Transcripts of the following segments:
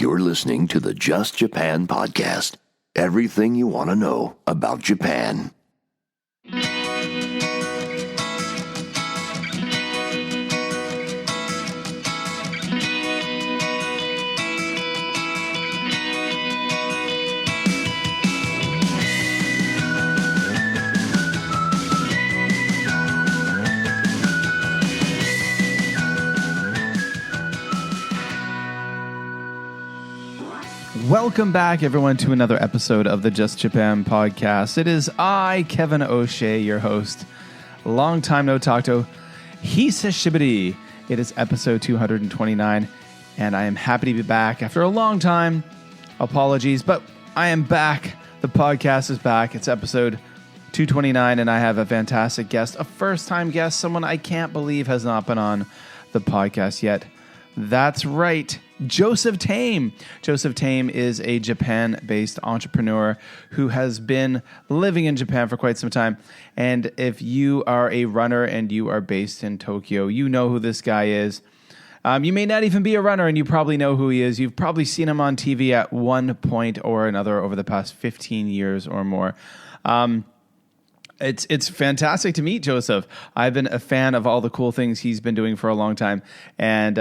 You're listening to the Just Japan podcast. Everything you want to know about Japan. Welcome back, everyone, to another episode of the Just Japan podcast. It is I, Kevin O'Shea, your host. Long time no talk to. Hisashiburi. It is episode 229, and I am happy to be back after a long time. Apologies, but I am back. The podcast is back. It's episode 229, and I have a fantastic guest, a first-time guest, someone I can't believe has not been on the podcast yet. That's right. Joseph Tame. Joseph Tame is a Japan-based entrepreneur who has been living in Japan for quite some time. And if you are a runner and you are based in Tokyo, you know who this guy is. You may not even be a runner and you probably know who he is. You've probably seen him on TV at one point or another over the past 15 years or more. It's fantastic to meet Joseph. I've been a fan of all the cool things he's been doing for a long time. And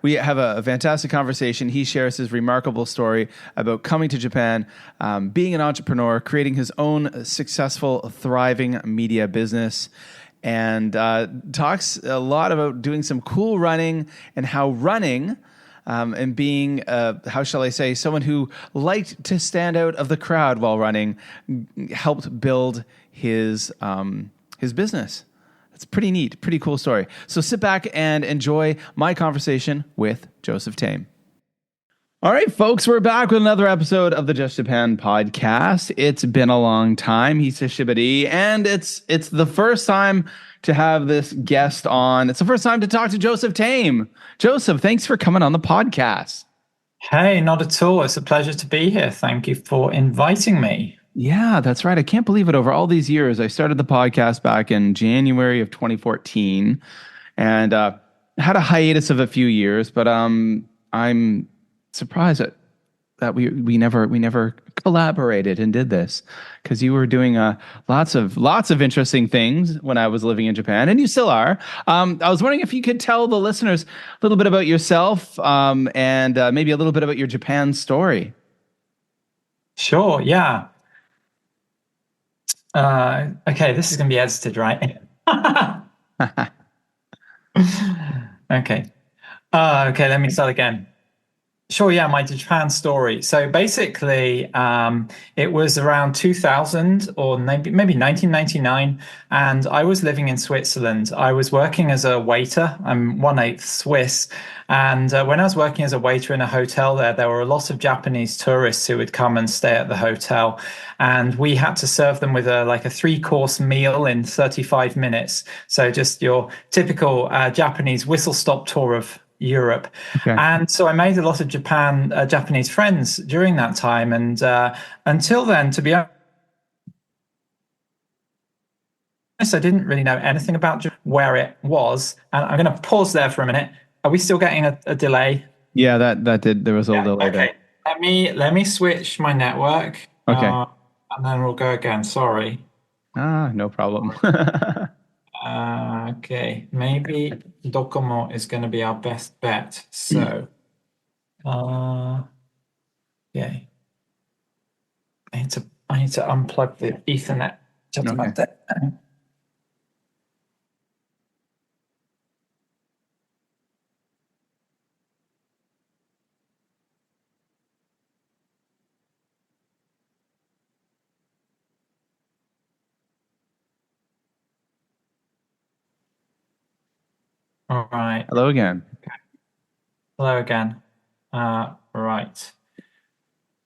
we have a fantastic conversation. He shares his remarkable story about coming to Japan, being an entrepreneur, creating his own successful, thriving media business, and talks a lot about doing some cool running and how running and being, how shall I say, someone who liked to stand out of the crowd while running helped build his business. It's pretty neat, pretty cool story. So sit back and enjoy my conversation with Joseph Tame. All right, folks, we're back with another episode of the Just Japan podcast. It's been a long time, Hisashiburi, and it's the first time to have this guest on. It's the first time to talk to Joseph Tame. Joseph, thanks for coming on the podcast. Hey, not at all. It's a pleasure to be here. Thank you for inviting me. Yeah, that's right. I can't believe it. Over all these years, I started the podcast back in January of 2014 and had a hiatus of a few years, but I'm surprised that we never collaborated and did this, because you were doing lots of interesting things when I was living in Japan, and you still are. I was wondering if you could tell the listeners a little bit about yourself and maybe a little bit about your Japan story. Sure, yeah. Okay, this is going to be edited, right? Okay. Okay, let me start again. Sure, yeah, my Japan story. So basically, it was around 2000 or maybe 1999, and I was living in Switzerland. I was working as a waiter. I'm 1/8 Swiss. And when I was working as a waiter in a hotel there were a lot of Japanese tourists who would come and stay at the hotel. And we had to serve them with a 3-course meal in 35 minutes. So just your typical Japanese whistle-stop tour of Europe. Okay. And so I made a lot of Japanese friends during that time. And until then, to be honest, I didn't really know anything about where it was. And I'm going to pause there for a minute. Are we still getting a delay? Yeah, that did. There was a delay. Okay. There. Let me switch my network. Okay. And then we'll go again. Sorry. No problem. Okay, maybe Docomo is going to be our best bet. So, okay. I need to unplug the Ethernet just like that. All right. Hello again. Okay. Hello again. Right.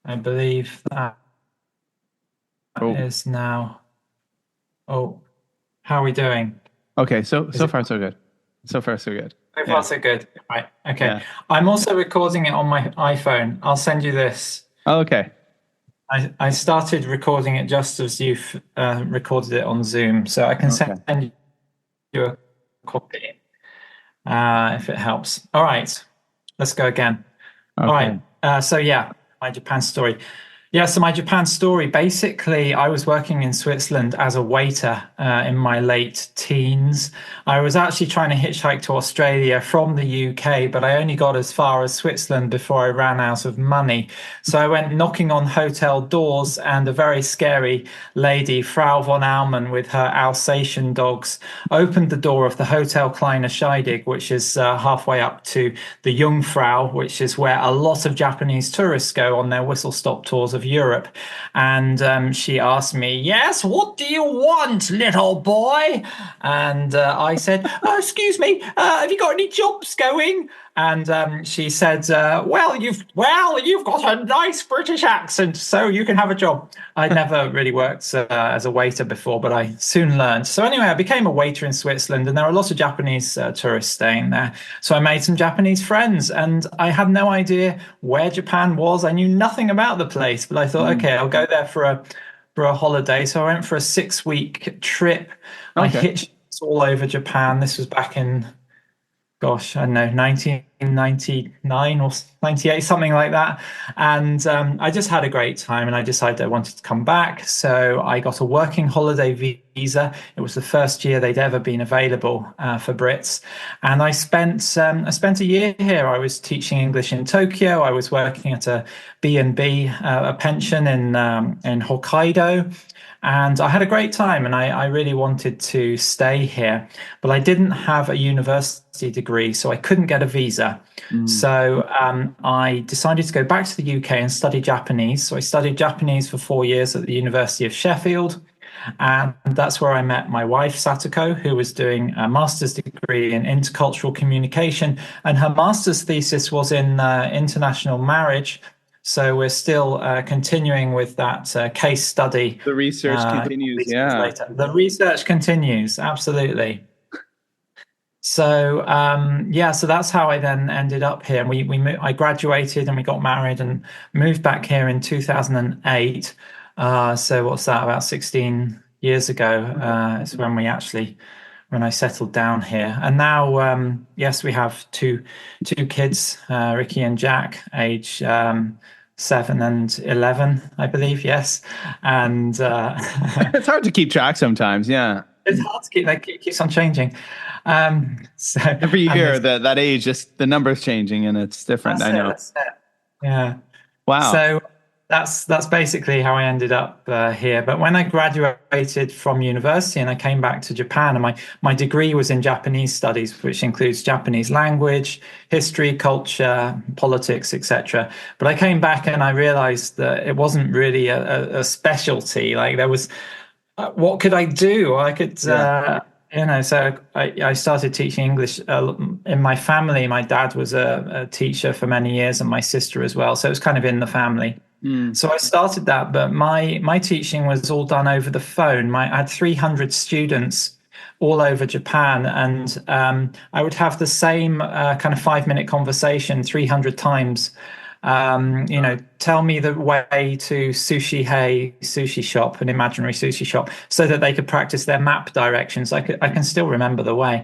I believe that is now. Oh, how are we doing? Okay, so far so good. So far so good. So far so good. Right. Okay. Yeah. I'm also recording it on my iPhone. I'll send you this. Oh, okay. I started recording it just as you've recorded it on Zoom, so I can send you a copy if it helps. All right, let's go again. Okay. All right. So yeah, my Japan story. Yeah, so my Japan story, basically, I was working in Switzerland as a waiter in my late teens. I was actually trying to hitchhike to Australia from the UK, but I only got as far as Switzerland before I ran out of money. So I went knocking on hotel doors, and a very scary lady, Frau von Aumann, with her Alsatian dogs, opened the door of the Hotel Kleine Scheidegg, which is halfway up to the Jungfrau, which is where a lot of Japanese tourists go on their whistle-stop tours of Europe. And she asked me, "Yes, what do you want, little boy?" And I said, "Oh, excuse me, have you got any jobs going?" And she said, "Well, you've got a nice British accent, so you can have a job." I'd never really worked as a waiter before, but I soon learned. So anyway, I became a waiter in Switzerland, and there were lots of Japanese tourists staying there. So I made some Japanese friends, and I had no idea where Japan was. I knew nothing about the place, but I thought, okay, I'll go there for a holiday. So I went for a 6-week trip. I hitched all over Japan. This was back in, gosh, I don't know, 1999 or 98, something like that. And I just had a great time, and I decided I wanted to come back. So I got a working holiday visa. It was the first year they'd ever been available for Brits. And I spent a year here. I was teaching English in Tokyo. I was working at a B&B, a pension in Hokkaido. And I had a great time, and I really wanted to stay here, but I didn't have a university degree, so I couldn't get a visa. So I decided to go back to the UK and study Japanese. So I studied Japanese for 4 years at the University of Sheffield. And that's where I met my wife, Satoko, who was doing a master's degree in intercultural communication. And her master's thesis was in international marriage. So we're still continuing with that case study. The research continues, yeah. Later. The research continues, absolutely. So so that's how I then ended up here. And I graduated and we got married and moved back here in 2008. So what's that? About 16 years ago is when I settled down here. And now, yes, we have two kids, Ricky and Jack, age 7 and 11, I believe. Yes. And it's hard to keep track sometimes. Yeah. It's hard to keep, it keeps on changing. So every year that age, just the number's changing and it's different. I know. Yeah. Wow. So that's basically how I ended up here. But when I graduated from university and I came back to Japan, and my degree was in Japanese studies, which includes Japanese language, history, culture, politics, etc. But I came back and I realized that it wasn't really a specialty. Like there was, what could I do? I could, so I started teaching English in my family. My dad was a teacher for many years, and my sister as well. So it was kind of in the family. So I started that, but my teaching was all done over the phone. I had 300 students all over Japan, and I would have the same kind of 5-minute conversation 300 times. Tell me the way to sushi shop, an imaginary sushi shop, so that they could practice their map directions. I can still remember the way.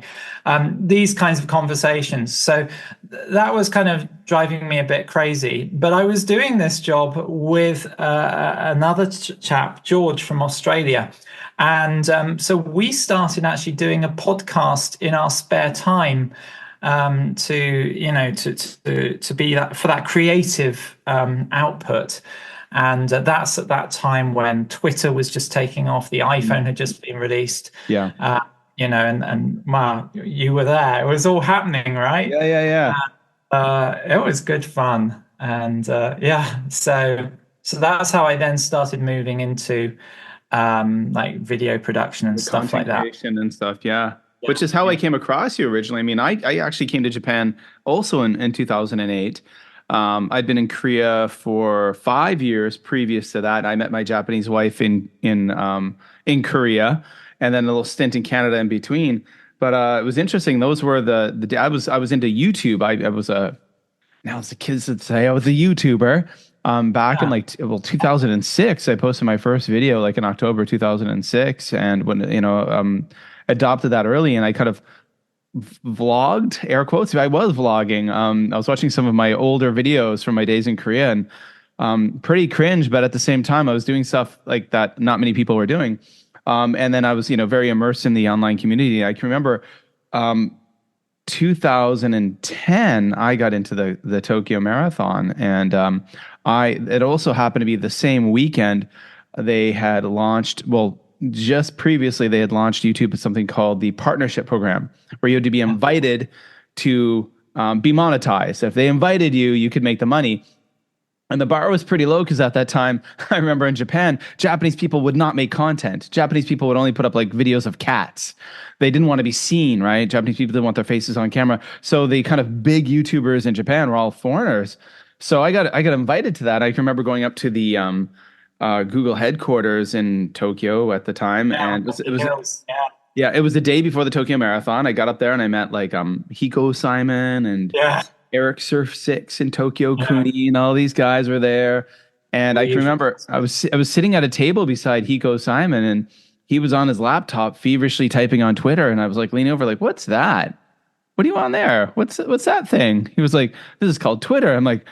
These kinds of conversations. So that was kind of driving me a bit crazy. But I was doing this job with another chap, George from Australia. And so we started actually doing a podcast in our spare time. To be that for that creative output. And that's at that time when Twitter was just taking off, the iPhone had just been released. Yeah. And wow, you were there. It was all happening, right? Yeah. It was good fun. And so that's how I then started moving into like video production and stuff like that. And stuff, yeah. Which is how I came across you originally. I mean, I actually came to Japan also in 2008. I'd been in Korea for 5 years previous to that. I met my Japanese wife in Korea, and then a little stint in Canada in between. But it was interesting. Those were the I was into YouTube. I was now as the kids would say, I was a YouTuber. Back in 2006, I posted my first video like in October 2006, and when adopted that early, and I kind of vlogged, air quotes. I was vlogging. I was watching some of my older videos from my days in Korea, and pretty cringe, but at the same time, I was doing stuff like that not many people were doing. And then I was, very immersed in the online community. I can remember 2010, I got into the Tokyo Marathon, and I it also happened to be the same weekend they had launched. Well, just previously they had launched YouTube with something called the partnership program, where you had to be invited to be monetized. If they invited you, you could make the money. And the bar was pretty low because at that time, I remember in Japan, Japanese people would not make content. Japanese people would only put up like videos of cats. They didn't want to be seen, right? Japanese people didn't want their faces on camera. So the kind of big YouTubers in Japan were all foreigners. So I got invited to that. I can remember going up to the Google headquarters in Tokyo at the time, and it was the day before the Tokyo Marathon. I got up there and I met like Hiko Simon and Eric Surf Six and Tokyo Kuni, and all these guys were there. And I can remember I was sitting at a table beside Hiko Simon, and he was on his laptop feverishly typing on Twitter. And I was like leaning over, like, "What's that? What are you on there? What's that thing?" He was like, "This is called Twitter." I'm like,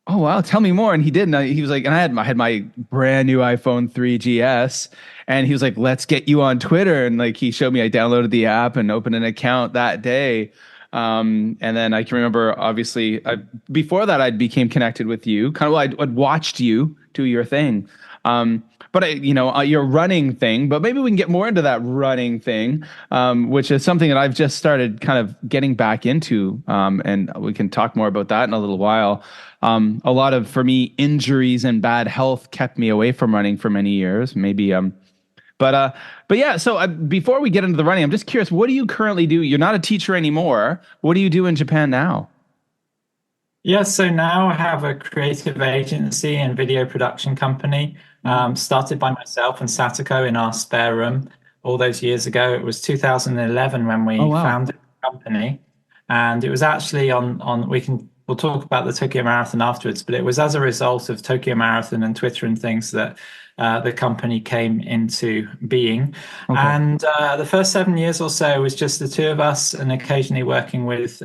"Oh wow, tell me more." And he did. And he was like, and I had my brand new iPhone 3GS, and he was like, "Let's get you on Twitter." And like he showed me, I downloaded the app and opened an account that day. And then I can remember, obviously, before that, I became connected with you. Kind of, I'd watched you do your thing. But your running thing. But maybe we can get more into that running thing, which is something that I've just started kind of getting back into. And we can talk more about that in a little while. A lot of, for me, injuries and bad health kept me away from running for many years. Maybe but yeah, so before we get into the running, I'm just curious, what do you currently do? You're not a teacher anymore. What do you do in Japan now? Yeah, so now I have a creative agency and video production company, started by myself and Satoko in our spare room all those years ago. It was 2011 when Oh, we wow. founded the company, and it was actually on we'll talk about the Tokyo Marathon afterwards, but it was as a result of Tokyo Marathon and Twitter and things that the company came into being. Okay. And the first 7 years or so was just the two of us, and occasionally working with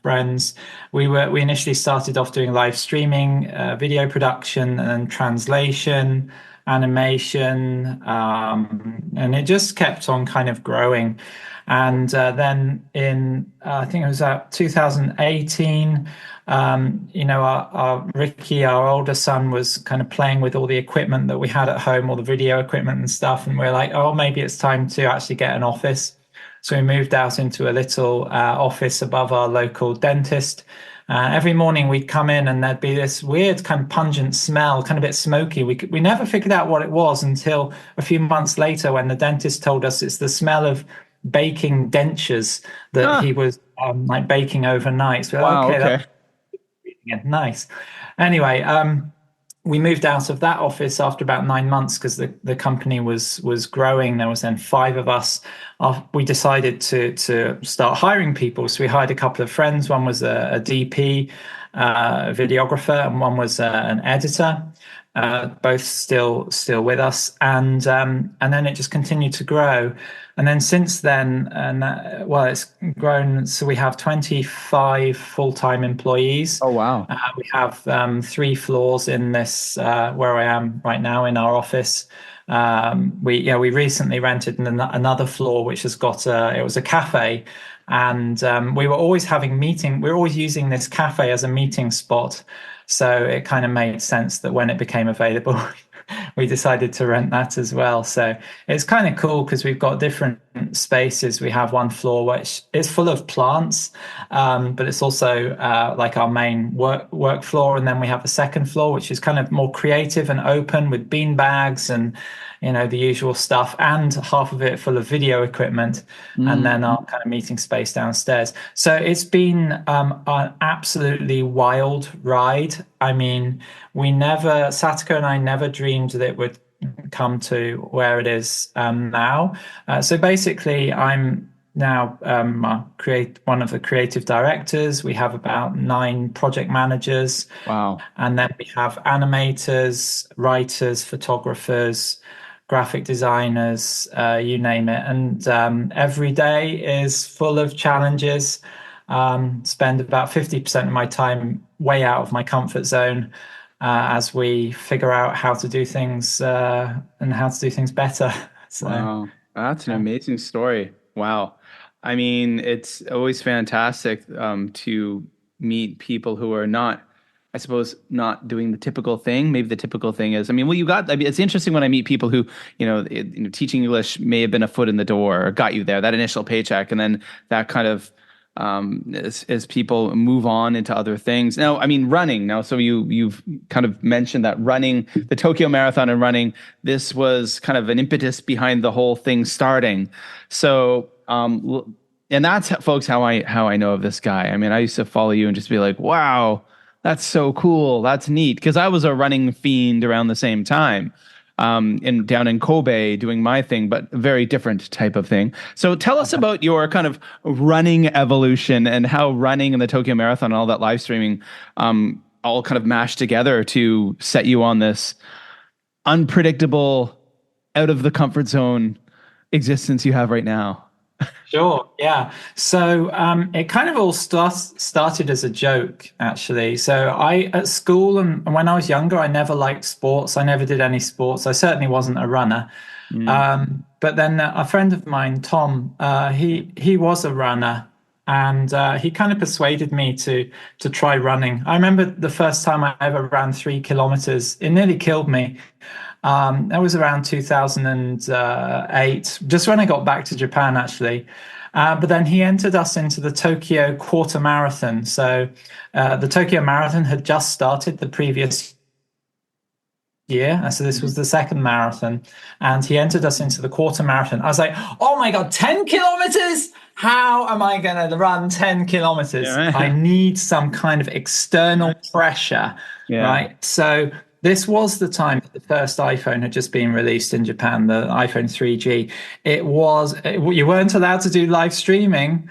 friends. We initially started off doing live streaming, video production, and translation, animation, and it just kept on kind of growing. And then in I think it was 2018, our Ricky, our older son, was kind of playing with all the equipment that we had at home, all the video equipment and stuff. And we're like, oh, maybe it's time to actually get an office. So we moved out into a little office above our local dentist. Every morning we'd come in and there'd be this weird kind of pungent smell, kind of a bit smoky. We never figured out what it was until a few months later when the dentist told us it's the smell of baking dentures that he was like baking overnight. So Wow. okay, Okay. yeah, nice. Anyway, we moved out of that office after about 9 months because the company was growing. There was then five of us. We decided to start hiring people. So we hired a couple of friends. One was a DP, videographer, and one was an editor. Both still with us, and then it just continued to grow. And then since then, it's grown. So we have 25 full-time employees. Oh, wow. We have 3 floors in this where I am right now in our office. We recently rented another floor, which has got it was a cafe, and we were always having meeting. We were always using this cafe as a meeting spot. So it kind of made sense that when it became available, we decided to rent that as well. So it's kind of cool because we've got different spaces. We have one floor which is full of plants, but it's also like our main work floor. And then we have a second floor, which is kind of more creative and open with bean bags and, the usual stuff, and half of it full of video equipment, and then our kind of meeting space downstairs. So it's been an absolutely wild ride. I mean, Satoko and I never dreamed that it would come to where it is now. So basically, I'm now one of the creative directors. We have about 9 project managers. Wow. And then we have animators, writers, photographers, graphic designers, you name it. And every day is full of challenges. Spend about 50% of my time way out of my comfort zone as we figure out how to do things and how to do things better. So, Wow, that's an yeah. amazing story. Wow. I mean, it's always fantastic to meet people who are not, I suppose, not doing the typical thing. Maybe the typical thing is, I mean, well, I mean, it's interesting when I meet people who, teaching English may have been a foot in the door or got you there, that initial paycheck, and then that kind of as people move on into other things. Now, I mean, running now. So you've kind of mentioned that running, the Tokyo Marathon and running, this was kind of an impetus behind the whole thing starting. So, and that's folks, how I know of this guy. I mean, I used to follow you and just be like, wow, that's so cool. That's neat. Because I was a running fiend around the same time. Down in Kobe doing my thing, but a very different type of thing. So tell us about your kind of running evolution and how running and the Tokyo Marathon and all that live streaming all kind of mashed together to set you on this unpredictable, out of the comfort zone existence you have right now. Sure, yeah. So it kind of all started as a joke, actually. So at school and when I was younger, I never liked sports. I never did any sports. I certainly wasn't a runner. But then a friend of mine, Tom, he was a runner, and he kind of persuaded me to try running. I remember the first time I ever ran 3 kilometers. It nearly killed me. That was around 2008, just when I got back to Japan, actually. But then he entered us into the Tokyo Quarter Marathon. So the Tokyo Marathon had just started the previous year. So this was the second marathon. And he entered us into the Quarter Marathon. I was like, oh my God, 10 kilometers? How am I going to run 10 kilometers? Yeah. I need some kind of external pressure, right? So this was the time that the first iPhone had just been released in Japan, the iPhone 3G. You weren't allowed to do live streaming.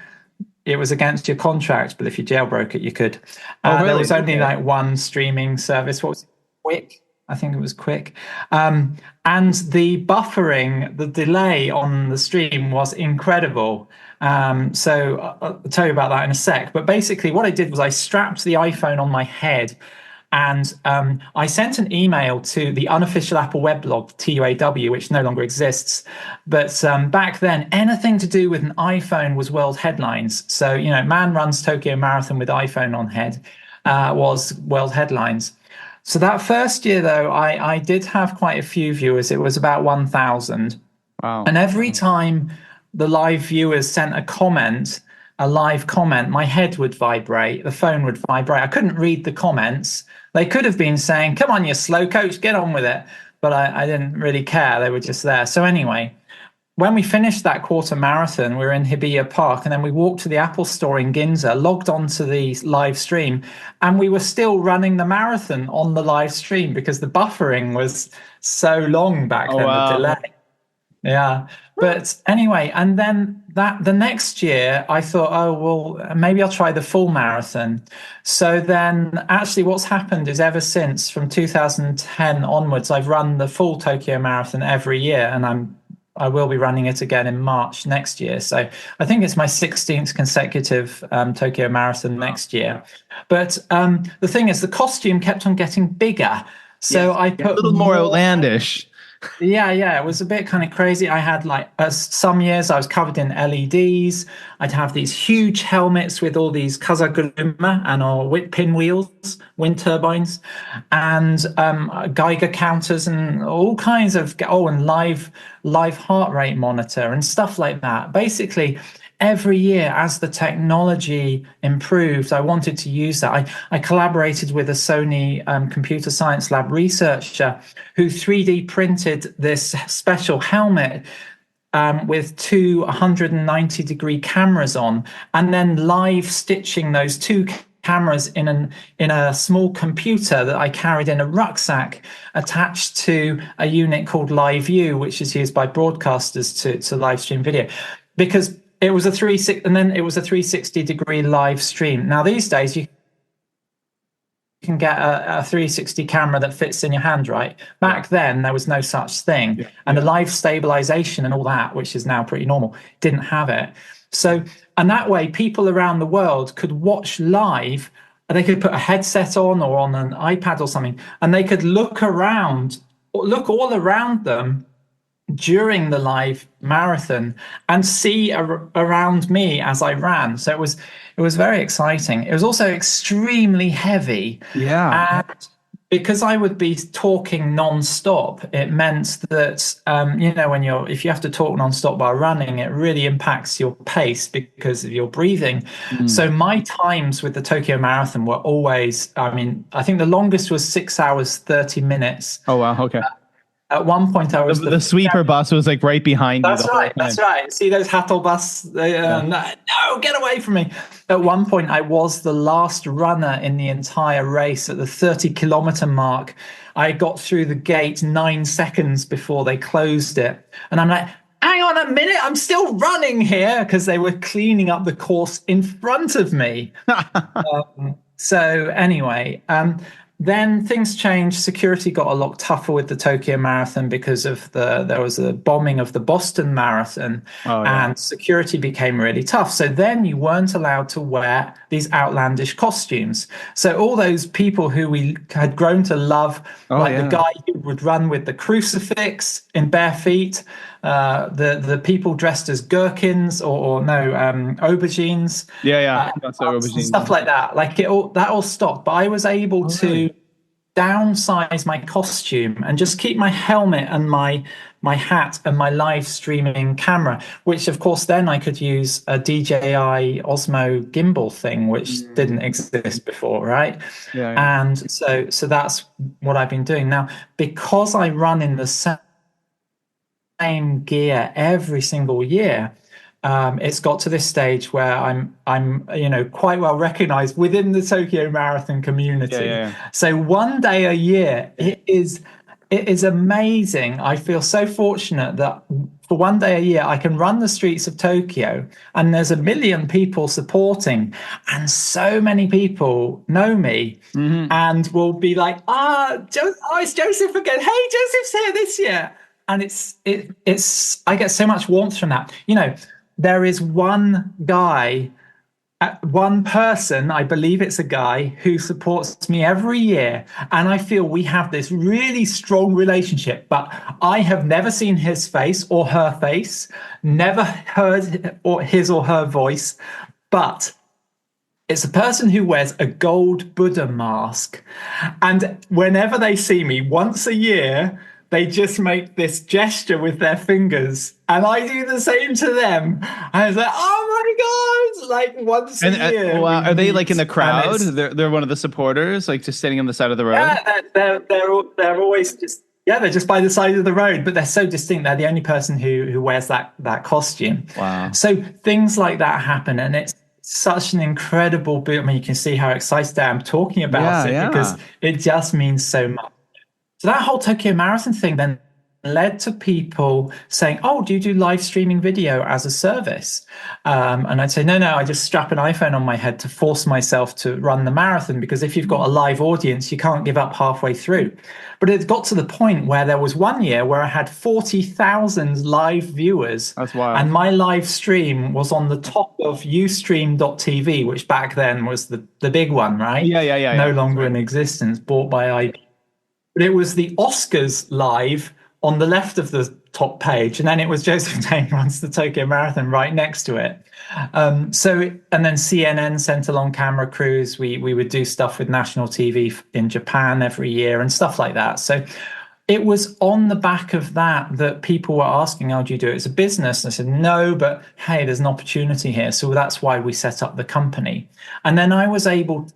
It was against your contract, but if you jailbroke it, you could. Really? There was only like one streaming service. What was it? Quick? I think it was Quick. And the buffering, the delay on the stream was incredible. So I'll tell you about that in a sec. But basically what I did was I strapped the iPhone on my head, and I sent an email to the unofficial Apple weblog, TUAW, which no longer exists. But back then, anything to do with an iPhone was world headlines. So, man runs Tokyo Marathon with iPhone on head was world headlines. So that first year, though, I did have quite a few viewers. It was about 1,000. Wow. And every time the live viewers sent a live comment, my head would vibrate, the phone would vibrate. I couldn't read the comments. They could have been saying, come on, you slow coach, get on with it. But I didn't really care. They were just there. So anyway, when we finished that quarter marathon, we were in Hibiya Park, and then we walked to the Apple store in Ginza, logged onto the live stream, and we were still running the marathon on the live stream because the buffering was so long back then, wow. the delay. Yeah. But anyway, and then the next year I thought, oh, well, maybe I'll try the full marathon. So then actually what's happened is ever since, from 2010 onwards, I've run the full Tokyo Marathon every year, and I will be running it again in March next year. So I think it's my 16th consecutive Tokyo Marathon next year. But the thing is, the costume kept on getting bigger. So I put a little more outlandish. Yeah, it was a bit kind of crazy. I had some years I was covered in LEDs. I'd have these huge helmets with all these kazaguruma and pinwheels, wind turbines, and Geiger counters and all kinds of and live heart rate monitor and stuff like that. Basically, every year as the technology improved, I wanted to use that. I collaborated with a Sony computer science lab researcher who 3D printed this special helmet with two 190-degree cameras on, and then live stitching those two cameras in a small computer that I carried in a rucksack attached to a unit called Live View, which is used by broadcasters to live stream video, because it was a 360 degree live stream. Now these days you can get a 360 camera that fits in your hand, right? Back then, there was no such thing. And the live stabilization and all that, which is now pretty normal, didn't have it. So, and that way, people around the world could watch live. They could put a headset on or on an iPad or something, and they could look all around them during the live marathon and see around me as I ran. So it was very exciting. It was also extremely heavy. Yeah. And because I would be talking non-stop, it meant that if you have to talk non-stop while running, it really impacts your pace because of your breathing. So my times with the Tokyo Marathon were always, I think the longest was 6 hours 30 minutes. Oh wow, okay. At one point, I was the sweeper bus was like right behind you. That's right. That's right. See those Hattel bus? No, get away from me. At one point, I was the last runner in the entire race at the 30-kilometer mark. I got through the gate 9 seconds before they closed it. And I'm like, hang on a minute, I'm still running here, because they were cleaning up the course in front of me. So anyway, then things changed. Security got a lot tougher with the Tokyo Marathon because of there was a bombing of the Boston Marathon, and security became really tough. So then you weren't allowed to wear these outlandish costumes. So all those people who we had grown to love, the guy who would run with the crucifix in bare feet, the people dressed as gherkins or aubergines, aubergines, stuff like that. Like that all stopped. But I was able to downsize my costume and just keep my helmet and my hat and my live streaming camera, which of course then I could use a DJI Osmo gimbal thing, which didn't exist before, right? And so that's what I've been doing now, because I run in the same gear every single year. It's got to this stage where I'm quite well recognized within the Tokyo Marathon community. So one day a year, it is amazing. I feel so fortunate that for one day a year I can run the streets of Tokyo, and there's 1 million people supporting, and so many people know me and will be like, it's Joseph again. Hey, Joseph's here this year. And it's I get so much warmth from that. There is one person, I believe it's a guy, who supports me every year. And I feel we have this really strong relationship, but I have never seen his face or her face, never heard his or her voice. But it's a person who wears a gold Buddha mask. And whenever they see me once a year, they just make this gesture with their fingers, and I do the same to them. I was like, oh my God, like once a year. Wow. Are they like in the crowd? They're one of the supporters, like just sitting on the side of the road? Yeah, they're always just, they're just by the side of the road, but they're so distinct. They're the only person who wears that costume. Wow. So things like that happen, and it's such an incredible boot. You can see how excited I am talking about it because it just means so much. So that whole Tokyo Marathon thing then led to people saying, oh, do you do live streaming video as a service? And I'd say, no, I just strap an iPhone on my head to force myself to run the marathon, because if you've got a live audience, you can't give up halfway through. But it got to the point where there was one year where I had 40,000 live viewers. That's wild. And my live stream was on the top of Ustream.tv, which back then was the big one, right? Yeah. No longer in existence, bought by IBM. But it was the Oscars live on the left of the top page, and then it was Joseph Tame runs the Tokyo Marathon right next to it. And then CNN sent along camera crews. We would do stuff with national TV in Japan every year and stuff like that. So it was on the back of that people were asking, how do you do it as a business? And I said, no, but hey, there's an opportunity here. So that's why we set up the company. And then I was able,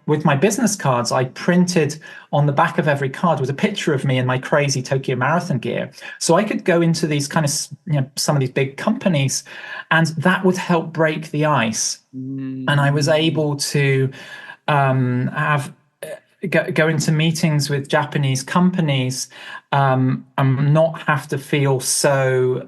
with my business cards, I printed on the back of every card was a picture of me in my crazy Tokyo Marathon gear. So I could go into these kind of, some of these big companies, and that would help break the ice. And I was able to go into meetings with Japanese companies and not have to feel so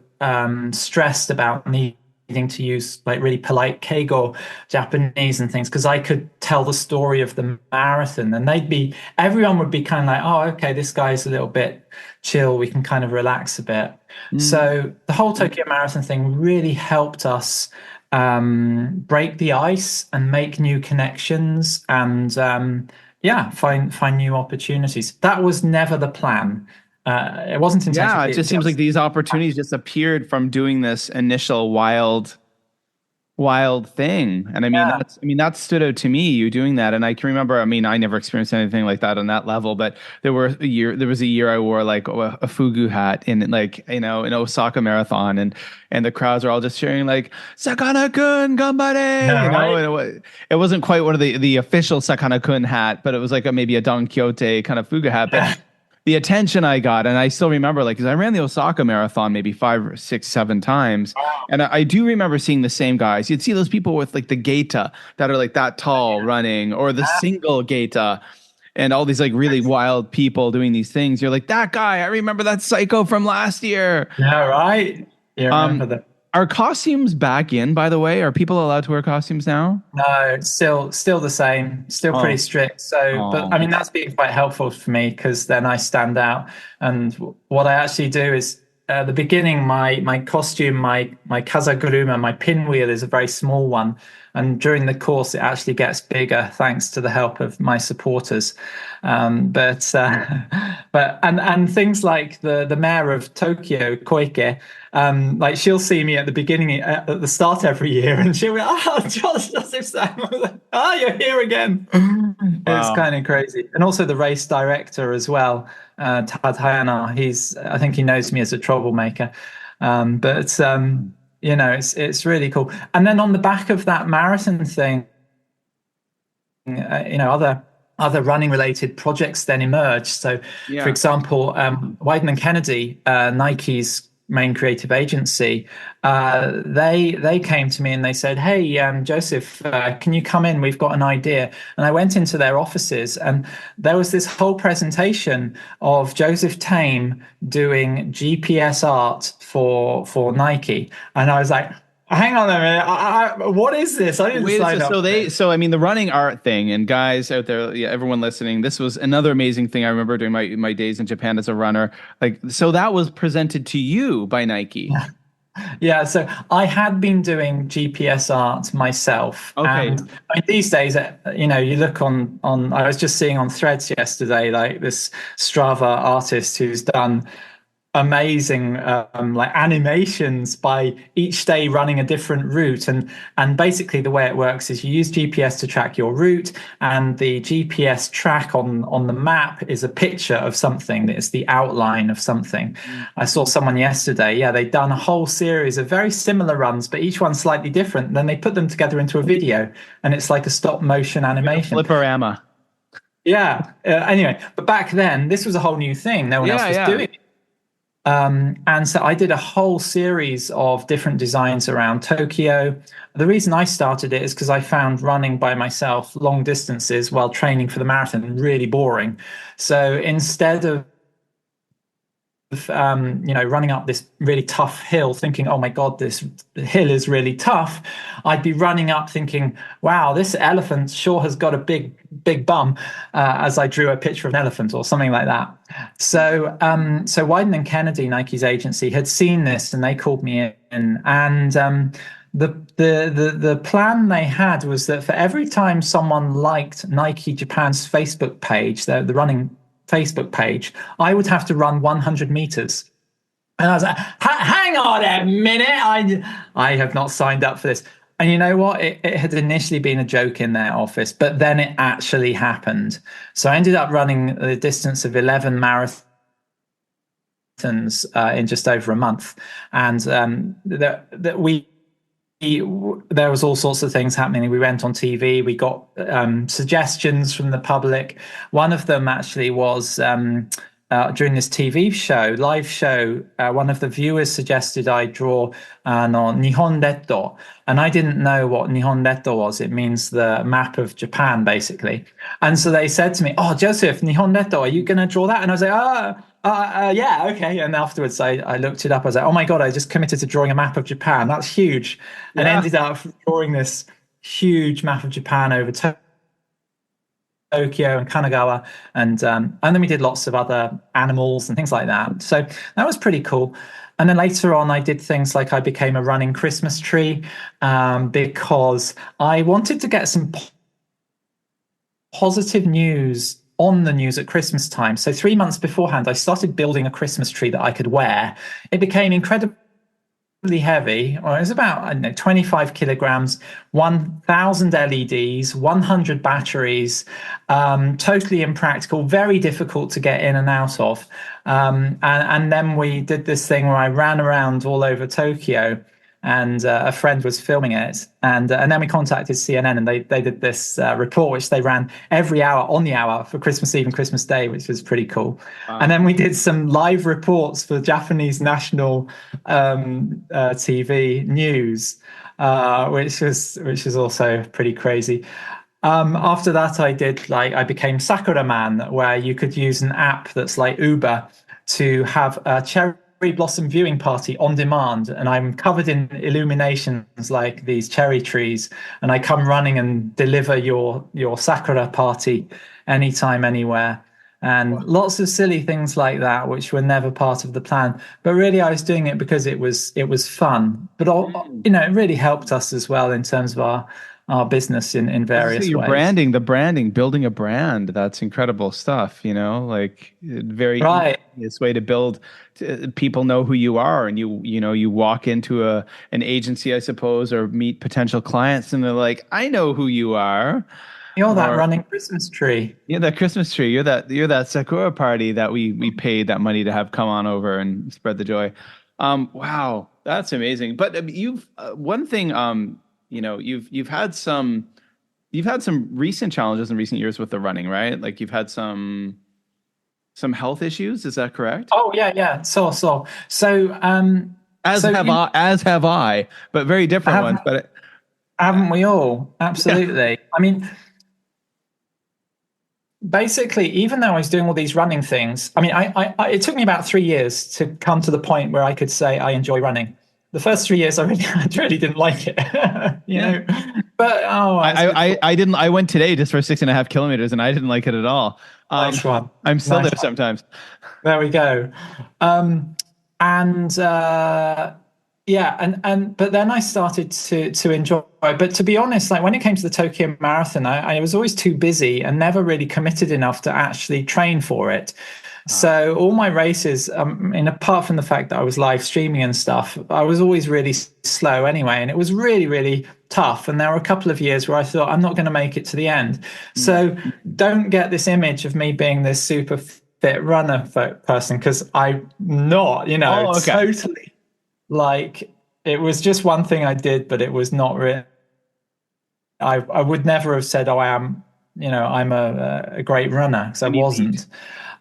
stressed about needing needing to use like really polite Keigo Japanese and things because I could tell the story of the marathon, and everyone would be kind of like, oh, okay, this guy's a little bit chill. We can kind of relax a bit. So the whole Tokyo Marathon thing really helped us break the ice and make new connections and find new opportunities. That was never the plan. It wasn't intentional. Yeah, it just seems like these opportunities just appeared from doing this initial wild thing. And I mean, that stood out to me, you doing that. And I can remember, I mean, I never experienced anything like that on that level, but there was a year I wore like a fugu hat in like, in Osaka Marathon, and the crowds are all just cheering like Sakana-kun ganbare, and it wasn't quite one of the official Sakana-kun hat, but it was like maybe a Don Quixote kind of fugu hat. But the attention I got, and I still remember, like, because I ran the Osaka Marathon maybe 5 or 6, 7 times, and I do remember seeing the same guys. You'd see those people with like the geita that are like that tall running, or the single geita, and all these like really wild people doing these things. You're like, that guy, I remember that psycho from last year. Yeah, right. Yeah, I remember that. Are costumes back in, by the way? Are people allowed to wear costumes now? No, still the same, still pretty strict. So, but I mean, that's been quite helpful for me because then I stand out. And what I actually do is at the beginning, my costume, my kazaguruma, my pinwheel is a very small one. And during the course, it actually gets bigger thanks to the help of my supporters. But things like the mayor of Tokyo, Koike, like she'll see me at the beginning, at the start every year, and she'll be like, "Oh, Joseph Sam, like, you're here again." Wow. It's kind of crazy. And also the race director as well, Tadhayana. I think he knows me as a troublemaker, it's really cool. And then on the back of that marathon thing, other running related projects then emerged. So, for example, Wyden and Kennedy, Nike's main creative agency, they came to me and they said, "Hey, Joseph, can you come in? We've got an idea." And I went into their offices, and there was this whole presentation of Joseph Tame doing GPS art for Nike, and I was like, hang on a minute. What is this? I didn't sign up. So I mean, the running art thing, and guys out there, everyone listening, this was another amazing thing I remember during my days in Japan as a runner. Like, so that was presented to you by Nike. Yeah, so I had been doing GPS art myself. Okay. And I mean, these days, you look on, I was just seeing on Threads yesterday, like this Strava artist who's done amazing like animations by each day running a different route, and basically the way it works is you use GPS to track your route, and the GPS track on the map is a picture of something that is the outline of something. I saw someone yesterday, they'd done a whole series of very similar runs, but each one's slightly different, and then they put them together into a video, and it's like a stop motion animation. Flipperama. Anyway, but back then this was a whole new thing. No one else was doing it. And so I did a whole series of different designs around Tokyo. The reason I started it is because I found running by myself long distances while training for the marathon really boring. So instead of running up this really tough hill thinking, oh my God, this hill is really tough, I'd be running up thinking, wow, this elephant sure has got a big bum, as I drew a picture of an elephant or something like that. So Wyden and Kennedy, Nike's agency, had seen this, and they called me in, and the plan they had was that for every time someone liked Nike Japan's Facebook page, the running Facebook page, I would have to run 100 meters. And I was like, hang on a minute, I have not signed up for this. And you know what? It had initially been a joke in their office, but then it actually happened. So I ended up running a distance of 11 marathons in just over a month. And there was all sorts of things happening. We went on TV. We got suggestions from the public. One of them actually was during this TV show, live show, one of the viewers suggested I draw Nihon Retto. And I didn't know what Nihon Retto was. It means the map of Japan, basically. And so they said to me, "Oh, Joseph, Nihon Retto, are you going to draw that?" And I was like, Yeah, okay. And afterwards, I looked it up. I was like, oh my God, I just committed to drawing a map of Japan. That's huge. And Yeah. ended up drawing this huge map of Japan over Tokyo and Kanagawa, and then we did lots of other animals and things like that. So that was pretty cool. And then later on, I did things like I became a running Christmas tree because I wanted to get some positive news on the news at Christmas time. So 3 months beforehand, I started building a Christmas tree that I could wear. It became incredibly heavy. Well, it was about, I don't know, 25 kilograms, 1,000 LEDs, 100 batteries, totally impractical, very difficult to get in and out of. And then we did this thing where I ran around all over Tokyo, and a friend was filming it, and then we contacted CNN, and they did this report which they ran every hour on the hour for Christmas Eve and Christmas Day, which was pretty cool. And then we did some live reports for Japanese national TV news, which was also pretty crazy. After that, I became Sakura Man, where you could use an app that's like Uber to have a cherry blossom viewing party on demand, and I'm covered in illuminations like these cherry trees, and I come running and deliver your sakura party anytime, anywhere. And lots of silly things like that, which were never part of the plan. But really, I was doing it because it was fun. But it really helped us as well in terms of our business in various Your ways. branding, the branding, building a brand. That's incredible stuff, like very Right. easiest way to build. People know who you are, and you walk into an agency, I suppose, or meet potential clients, and they're like, I know who you are. You're that running Christmas tree. You're that Christmas tree. You're that Sakura party that we paid that money to have come on over and spread the joy. Wow, that's amazing. But you've one thing, you've had some recent challenges in recent years with the running, right? Like you've had some health issues. Is that correct? Oh yeah. So as have I, but very different ones. But haven't we all? Absolutely. Yeah. I mean, basically, even though I was doing all these running things, I mean, it took me about 3 years to come to the point where I could say I enjoy running. The first 3 years, I really didn't like it, know. But I didn't. I went today just for 6.5 kilometers, and I didn't like it at all. Nice one. I'm still there sometimes. There we go. But then I started to enjoy it. But to be honest, like when it came to the Tokyo Marathon, I was always too busy and never really committed enough to actually train for it. So all my races, and apart from the fact that I was live streaming and stuff, I was always really slow anyway, and it was really, really tough. And there were a couple of years where I thought, I'm not going to make it to the end. So don't get this image of me being this super fit runner person, because I'm not, totally. Like, it was just one thing I did, but it was not really. I would never have said, I'm a great runner, because I wasn't.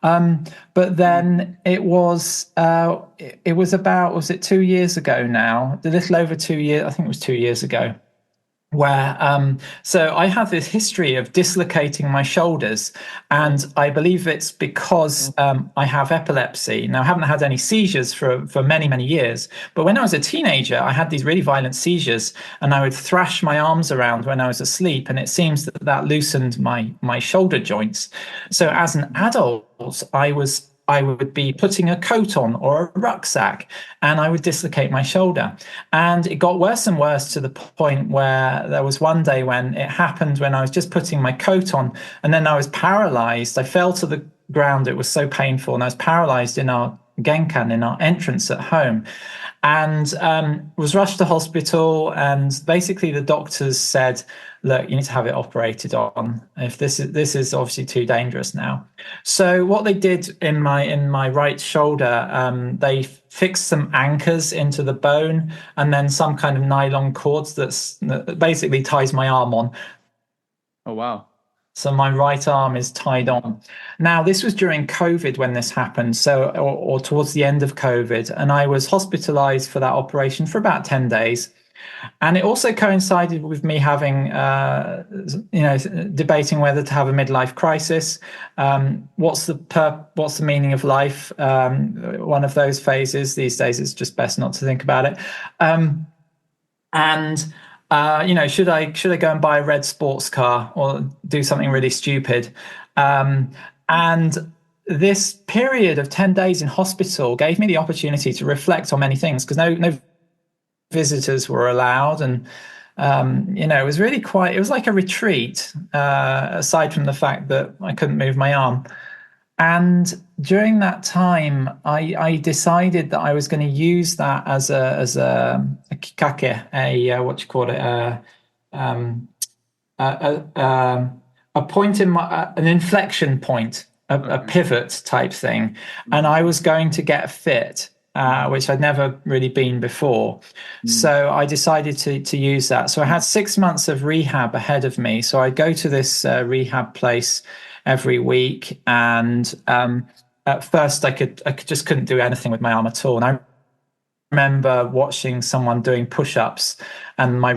But then it was about, was it 2 years ago now? A little over 2 years, I think it was 2 years ago, where so I have this history of dislocating my shoulders, and I believe it's because I have epilepsy. Now, I haven't had any seizures for many, many years, but when I was a teenager, I had these really violent seizures, and I would thrash my arms around when I was asleep, and it seems that loosened my shoulder joints. So as an adult, I would be putting a coat on or a rucksack, and I would dislocate my shoulder. And it got worse and worse to the point where there was one day when it happened when I was just putting my coat on, and then I was paralyzed. I fell to the ground. It was so painful, and I was paralyzed in our genkan, in our entrance at home, and was rushed to hospital. And basically the doctors said, look, you need to have it operated on. If this is obviously too dangerous now. So what they did in my right shoulder, they fixed some anchors into the bone, and then some kind of nylon cords that basically ties my arm on. Oh, wow. So my right arm is tied on. Now, this was during COVID when this happened, or towards the end of COVID, and I was hospitalized for that operation for about 10 days. And it also coincided with me having, debating whether to have a midlife crisis. What's the meaning of life? One of those phases. These days, it's just best not to think about it. And should I go and buy a red sports car or do something really stupid? And this period of 10 days in hospital gave me the opportunity to reflect on many things, because no visitors were allowed, and it was really it was like a retreat, aside from the fact that I couldn't move my arm. And during that time, I decided that I was going to use that as a kikake, a point in an inflection point, a pivot type thing, and I was going to get fit. Which I'd never really been before. So I decided to use that. So I had 6 months of rehab ahead of me. So I'd go to this rehab place every week. And at first I just couldn't do anything with my arm at all. And I remember watching someone doing push-ups, and my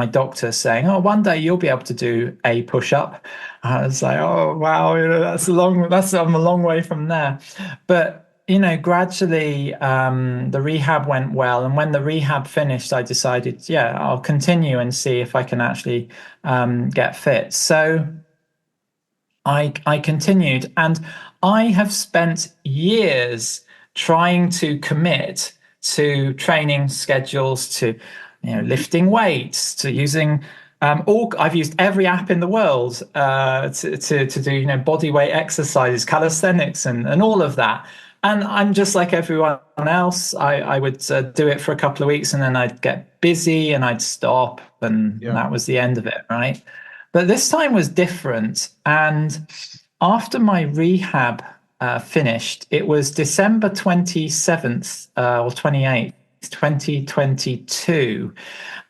doctor saying, "Oh, one day you'll be able to do a push-up." I was like, "Oh, wow, I'm a long way from there." But gradually the rehab went well. And when the rehab finished, I decided, I'll continue and see if I can actually get fit. So I continued, and I have spent years trying to commit to training schedules, to lifting weights, to using I've used every app in the world to do body weight exercises, calisthenics, and all of that. And I'm just like everyone else. I would do it for a couple of weeks, and then I'd get busy and I'd stop, and that was the end of it, right? But this time was different. And after my rehab finished, it was December 27th or 28th, 2022.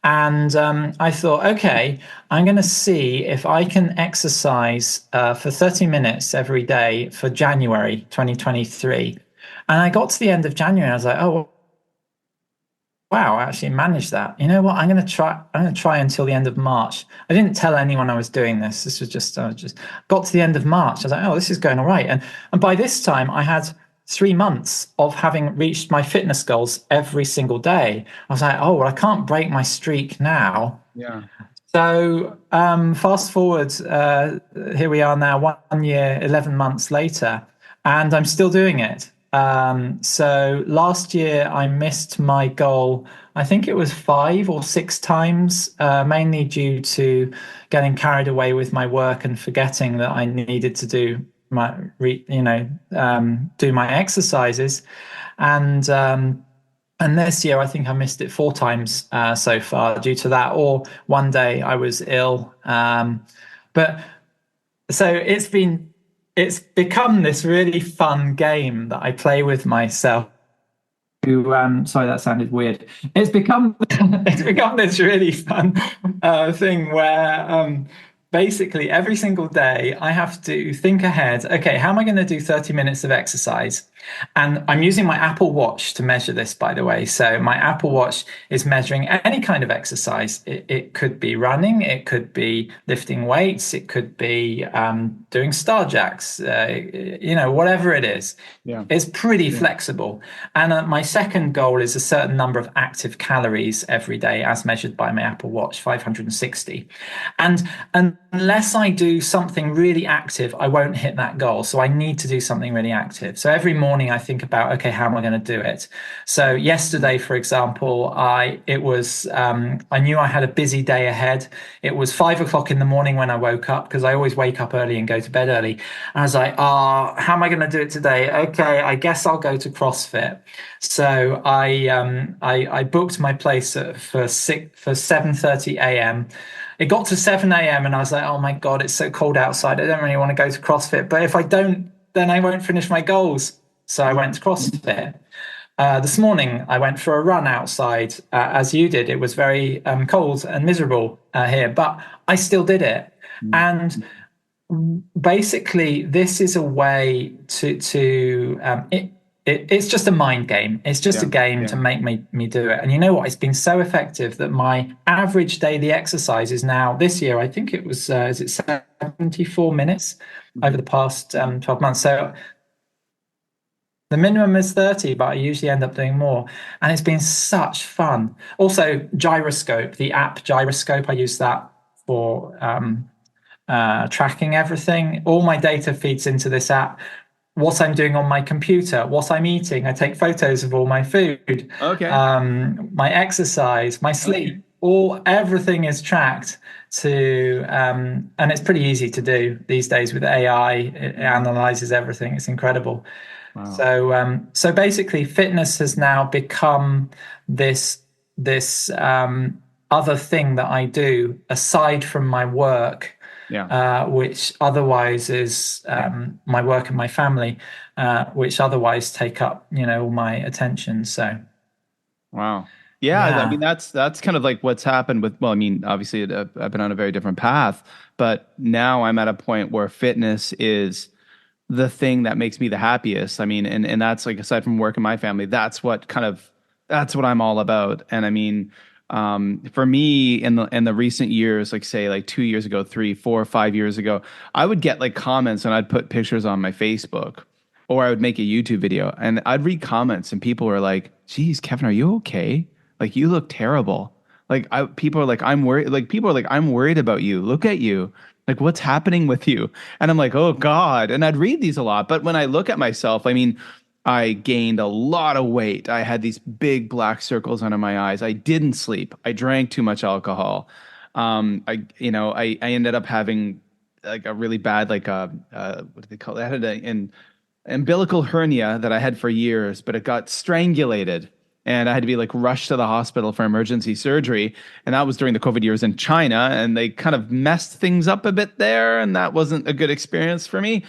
And I thought, okay, I'm going to see if I can exercise for 30 minutes every day for January 2023. And I got to the end of January, and I was like, oh, wow, I actually managed that. You know what? I'm going to try until the end of March. I didn't tell anyone I was doing this. This was just, I just got to the end of March. I was like, oh, this is going all right. And by this time I had 3 months of having reached my fitness goals every single day. I was like, oh, well, I can't break my streak now. Yeah. So fast forward, here we are now, 1 year, 11 months later, and I'm still doing it. So last year I missed my goal. I think it was 5 or 6 times, mainly due to getting carried away with my work and forgetting that I needed to do do my exercises. And this year I think I missed it 4 times so far due to that, or one day I was ill. But so it's become this really fun game that I play with myself. Sorry, that sounded weird. It's become this really fun thing where basically every single day I have to think ahead. Okay, how am I going to do 30 minutes of exercise? And I'm using my Apple Watch to measure this, by the way. So my Apple Watch is measuring any kind of exercise. It could be running, it could be lifting weights, it could be doing star jacks, whatever it is. Yeah. It's pretty flexible. And my second goal is a certain number of active calories every day as measured by my Apple Watch, 560. And unless I do something really active, I won't hit that goal. So I need to do something really active. So every morning I think about, okay, how am I going to do it? So yesterday, for example, I knew I had a busy day ahead. It was 5 o'clock in the morning when I woke up, because I always wake up early and go to bed early. And I was like, how am I going to do it today? Okay, I guess I'll go to CrossFit. So I booked my place for 7:30 a.m. It got to 7 a.m. and I was like, oh my God, it's so cold outside. I don't really want to go to CrossFit. But if I don't, then I won't finish my goals. So I went to CrossFit. This morning, I went for a run outside, as you did. It was very cold and miserable here, but I still did it. And basically, this is a way to it's just a mind game. It's just a Yeah. game to Yeah. make me do it. And you know what? It's been so effective that my average daily exercise is now this year. I think it was is it 74 minutes over Mhm. the past 12 months. So the minimum is 30, but I usually end up doing more. And it's been such fun. Also, Gyroscope, the app Gyroscope, I use that for tracking everything. All my data feeds into this app. What I'm doing on my computer, what I'm eating. I take photos of all my food, Okay. my exercise, my Okay. sleep. Everything is tracked to, and it's pretty easy to do these days with AI. It Mhm. analyzes everything. It's incredible. Wow. So basically, fitness has now become this other thing that I do aside from my work, Yeah. which otherwise is my work and my family, which otherwise take up, all my attention. So Wow. Yeah, I mean yeah, that's kind of like what's happened with, well, I mean, obviously I've been on a very different path, but now I'm at a point where fitness is the thing that makes me the happiest. I mean, and that's like, aside from work and my family, that's what I'm all about. And I mean, for me in the recent years, like say like 2 years ago, 3, 4, 5 years ago, I would get like comments and I'd put pictures on my Facebook, or I would make a YouTube video and I'd read comments and people were like, "Geez, Kevin, are you okay? Like you look terrible." People are like, "I'm worried." Like people are like, "I'm worried about you. Look at you. Like what's happening with you?" And I'm like, "Oh God." And I'd read these a lot, but when I look at myself, I mean, I gained a lot of weight. I had these big black circles under my eyes. I didn't sleep. I drank too much alcohol. I ended up having like a really bad, like what do they call it? I had an umbilical hernia that I had for years, but it got strangulated. And I had to be like rushed to the hospital for emergency surgery. And that was during the COVID years in China. And they kind of messed things up a bit there. And that wasn't a good experience for me.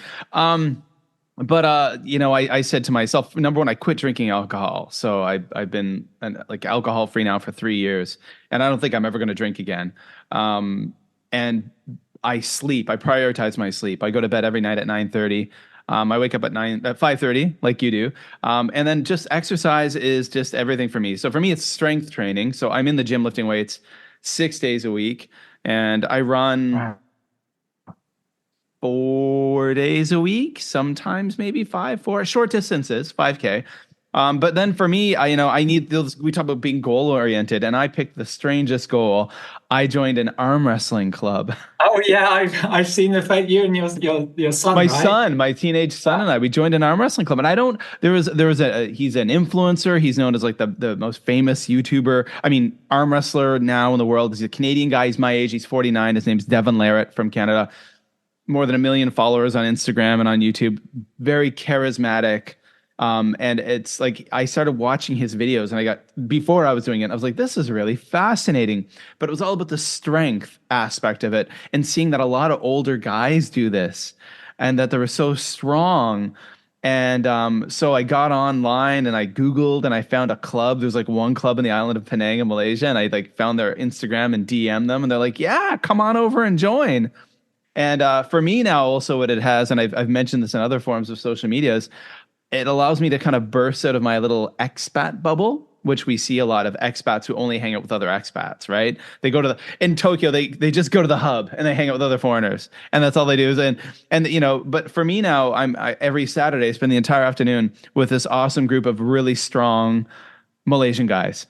But I said to myself, number one, I quit drinking alcohol, so I've been like alcohol free now for 3 years, and I don't think I'm ever going to drink again. And I sleep. I prioritize my sleep. I go to bed every night at 9:30. I wake up at 5:30, like you do. And then just exercise is just everything for me. So for me, it's strength training. So I'm in the gym lifting weights 6 days a week, and I run wow. 4 days a week, sometimes maybe five, four short distances, 5K. But then for me, I need those. We talk about being goal oriented, and I picked the strangest goal. I joined an arm wrestling club. Oh yeah, I've seen the fact you and your son, My right? son, my teenage son, Yeah. and I, we joined an arm wrestling club. And I don't. There was he's an influencer. He's known as like the most famous YouTuber. I mean, arm wrestler now in the world. He's a Canadian guy. He's my age. He's 49. His name's Devon Larratt from Canada. More than 1 million followers on Instagram and on YouTube. Very charismatic. And it's like I started watching his videos, and before I was doing it, I was like, this is really fascinating. But it was all about the strength aspect of it and seeing that a lot of older guys do this and that they were so strong. And so I got online and I Googled and I found a club. There's like one club in the island of Penang in Malaysia, and I like found their Instagram and DM them, and they're like, yeah, come on over and join. And for me now, also what it has, and I've mentioned this in other forms of social medias, it allows me to kind of burst out of my little expat bubble, which we see a lot of expats who only hang out with other expats, right? They go to in Tokyo, they just go to the hub and they hang out with other foreigners, and that's all they do. But for me now, every Saturday spend the entire afternoon with this awesome group of really strong Malaysian guys,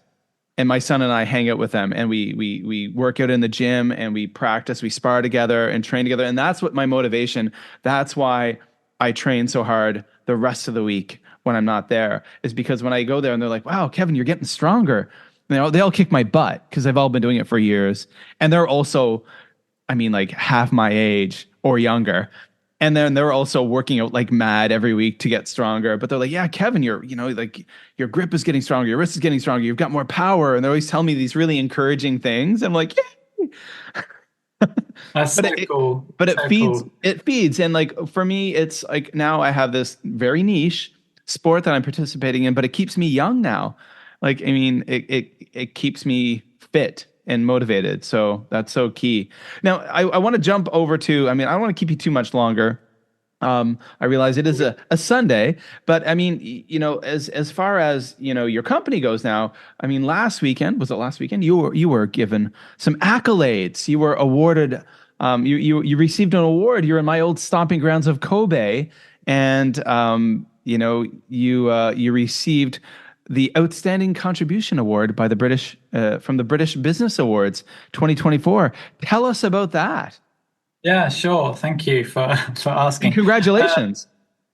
and my son and I hang out with them, and we work out in the gym, and we practice, we spar together and train together. And that's what my motivation. That's why I train so hard the rest of the week when I'm not there, is because when I go there and they're like, wow, Kevin, you're getting stronger. They all kick my butt because they've all been doing it for years. And they're also, I mean, like half my age or younger. And then they're also working out like mad every week to get stronger. But they're like, yeah, Kevin, like your grip is getting stronger, your wrist is getting stronger, you've got more power. And they're always telling me these really encouraging things. I'm like, yeah. That's But so it, cool. but So cool. it feeds. And like for me, it's like now I have this very niche sport that I'm participating in, but it keeps me young now. Like, I mean, it keeps me fit and motivated. So that's so key. Now, I want to jump over to, I mean, I don't want to keep you too much longer. I realize it is a Sunday, but I mean, as far as your company goes now, I mean, was it last weekend? You were given some accolades. You were awarded. You received an award. You're in my old stomping grounds of Kobe, and you received the Outstanding Contribution Award by the British from the British Business Awards 2024. Tell us about that. Yeah, sure. Thank you for And asking. congratulations.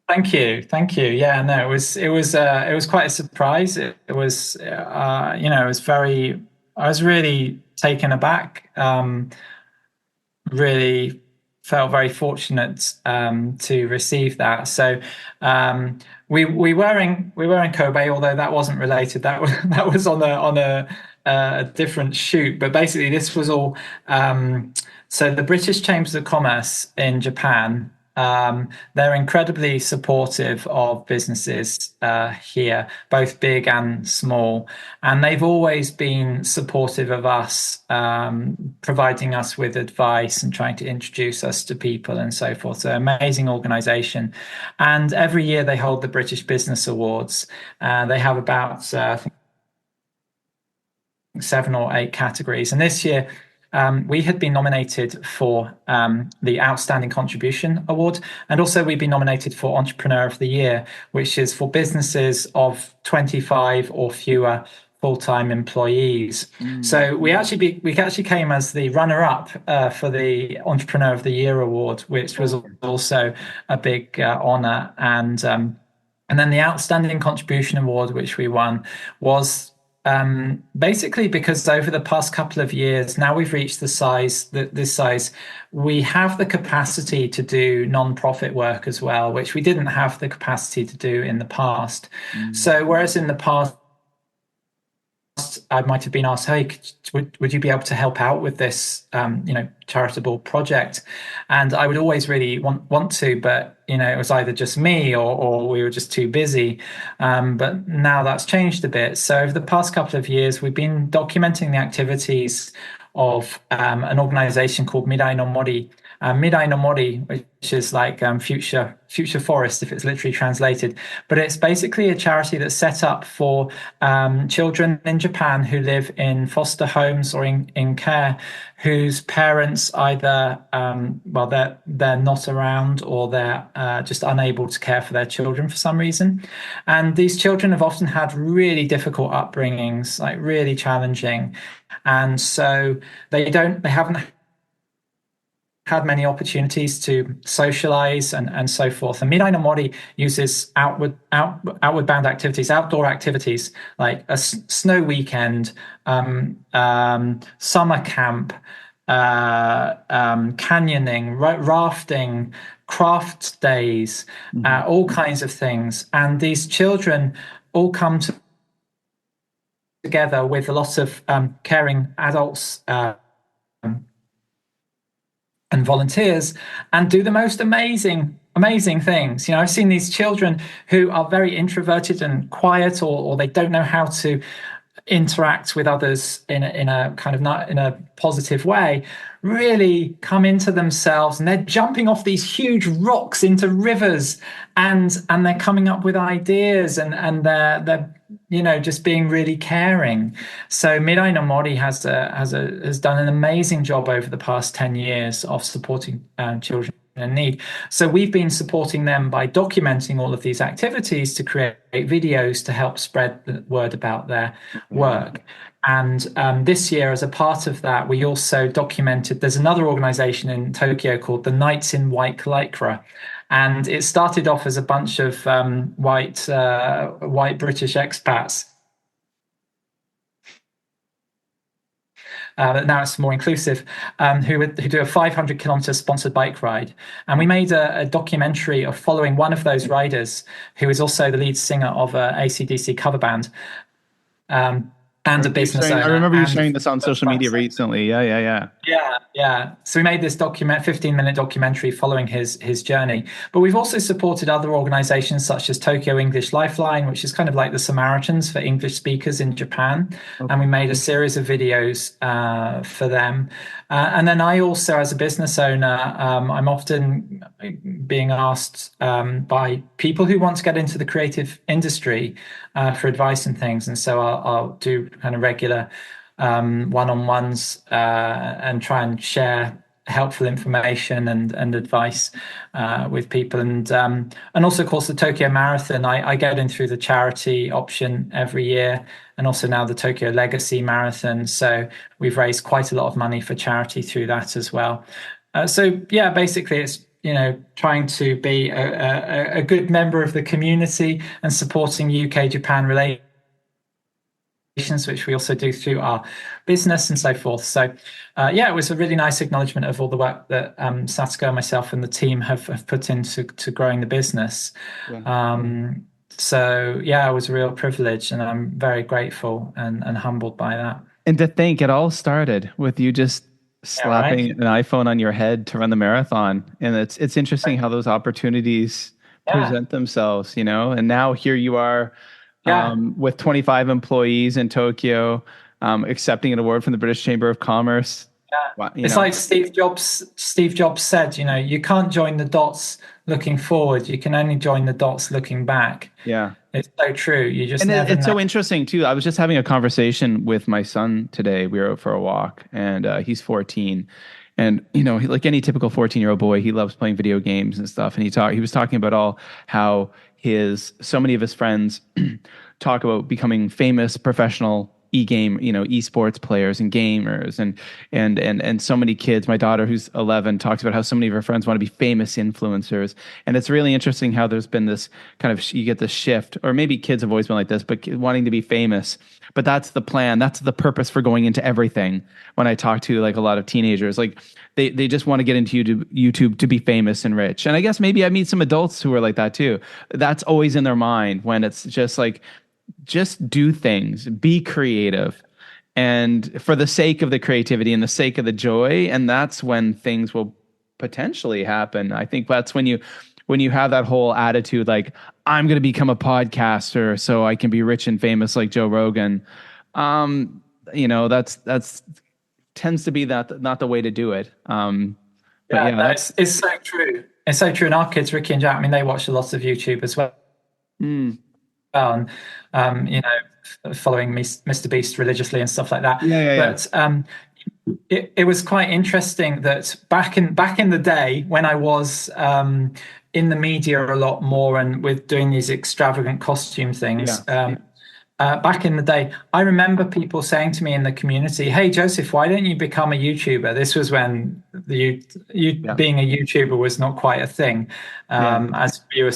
Thank you. Yeah, no, it was quite a surprise. It was it was very. I was really taken aback. Really felt very fortunate to receive that. So we were in Kobe, although that wasn't related. That was on a different shoot. But basically, this was all. So the British Chambers of Commerce in Japan. They're incredibly supportive of businesses here, both big and small. And they've always been supportive of us, providing us with advice and trying to introduce us to people and so forth. So amazing organization. And every year they hold the British Business Awards. They have about, I think, 7 or 8 categories. And this year, we had been nominated for the Outstanding Contribution Award, and also we've been nominated for Entrepreneur of the Year, which is for businesses of 25 or fewer full-time employees. So we actually came as the runner-up for the Entrepreneur of the Year award, which was also a big honor. And then the Outstanding Contribution Award, which we won, was basically because over the past couple of years, now we've reached this size, we have the capacity to do non-profit work as well, which we didn't have the capacity to do in the past. So whereas in the past, I might have been asked, hey, would you be able to help out with this, charitable project? And I would always really want to, but, it was either just me or we were just too busy. But now that's changed a bit. So over the past couple of years, we've been documenting the activities of an organization called Mirai no Mori. Mirai no Mori, which is like future forest, if it's literally translated. But it's basically a charity that's set up for children in Japan who live in foster homes or in care, whose parents either, they're not around, or they're just unable to care for their children for some reason. And these children have often had really difficult upbringings, like really challenging. And so they haven't had many opportunities to socialize and so forth. And Mirai no Mori uses outward bound activities, outdoor activities like a snow weekend, summer camp, canyoning, rafting, craft days, all kinds of things. And these children all come together with a lot of caring adults and volunteers, and do the most amazing things. I've seen these children who are very introverted and quiet, or they don't know how to interact with others in a kind of not in a positive way, really come into themselves, and they're jumping off these huge rocks into rivers, and they're coming up with ideas, and they're just being really caring. So Mirai no Mori has done an amazing job over the past 10 years of supporting children in need. So we've been supporting them by documenting all of these activities to create videos to help spread the word about their work. And this year, as a part of that, we also documented, there's another organization in Tokyo called the Knights in White Lycra. And it started off as a bunch of white British expats. But now it's more inclusive, who do a 500-kilometer sponsored bike ride. And we made a documentary of following one of those riders, who is also the lead singer of a AC/DC cover band, and a business owner. I remember you sharing this on social media recently. Yeah. Yeah. Yeah. So we made this 15-minute documentary following his journey. But we've also supported other organizations such as Tokyo English Lifeline, which is kind of like the Samaritans for English speakers in Japan. And we Okay. made a series of videos for them. And then I also, as a business owner, I'm often being asked by people who want to get into the creative industry for advice and things. And so I'll do kind of regular one-on-ones and try and share helpful information and advice with people, and also, of course, the Tokyo Marathon. I get in through the charity option every year, and also now the Tokyo Legacy Marathon. So we've raised quite a lot of money for charity through that as well. So yeah, basically, it's trying to be a good member of the community and supporting UK-Japan relations, which we also do through our business and so forth. So, yeah, it was a really nice acknowledgement of all the work that Satsuko, myself, and the team have put into growing the business. Yeah. So, yeah, it was a real privilege, and I'm very grateful and humbled by that. And to think it all started with you just Yeah, right. slapping an iPhone on your head to run the marathon. And it's interesting how those opportunities Yeah, present themselves, and now here you are yeah. with 25 employees in Tokyo, accepting an award from the British Chamber of Commerce. Yeah. Wow, It's like Steve Jobs. Steve Jobs said, you can't join the dots looking forward. You can only join the dots looking back. yeah. It's so true. You just And never it's know. so interesting too. I was just having a conversation with my son today. We were out for a walk, and he's 14. And like any typical 14-year-old boy, he loves playing video games and stuff. And he was talking about how so many of his friends talk about becoming famous professional e-game, esports players and gamers, and so many kids. My daughter, who's 11, talks about how so many of her friends want to be famous influencers. And it's really interesting how there's been this kind of, you get this shift, or maybe kids have always been like this, but wanting to be famous. But that's the plan. That's the purpose for going into everything. When I talk to like a lot of teenagers, like they just want to get into YouTube to be famous and rich. And I guess maybe I meet some adults who are like that too. That's always in their mind when it's just like, just do things, be creative, and for the sake of the creativity and the sake of the joy. And that's when things will potentially happen. I think that's when you have that whole attitude, like, I'm going to become a podcaster so I can be rich and famous like Joe Rogan. That's tends to be that not the way to do it. But Yeah, yeah, no, that, it's so true. It's so true. And our kids, Ricky and Jack, I mean, they watch a lot of YouTube as well. mm, And, following Mr. Beast religiously and stuff like that. yeah, yeah, yeah, But it was quite interesting that back in the day when I was in the media a lot more and with doing these extravagant costume things. yeah, Back in the day, I remember people saying to me in the community, "Hey, Joseph, why don't you become a YouTuber?" This was when yeah, being a YouTuber was not quite a thing, yeah. as you were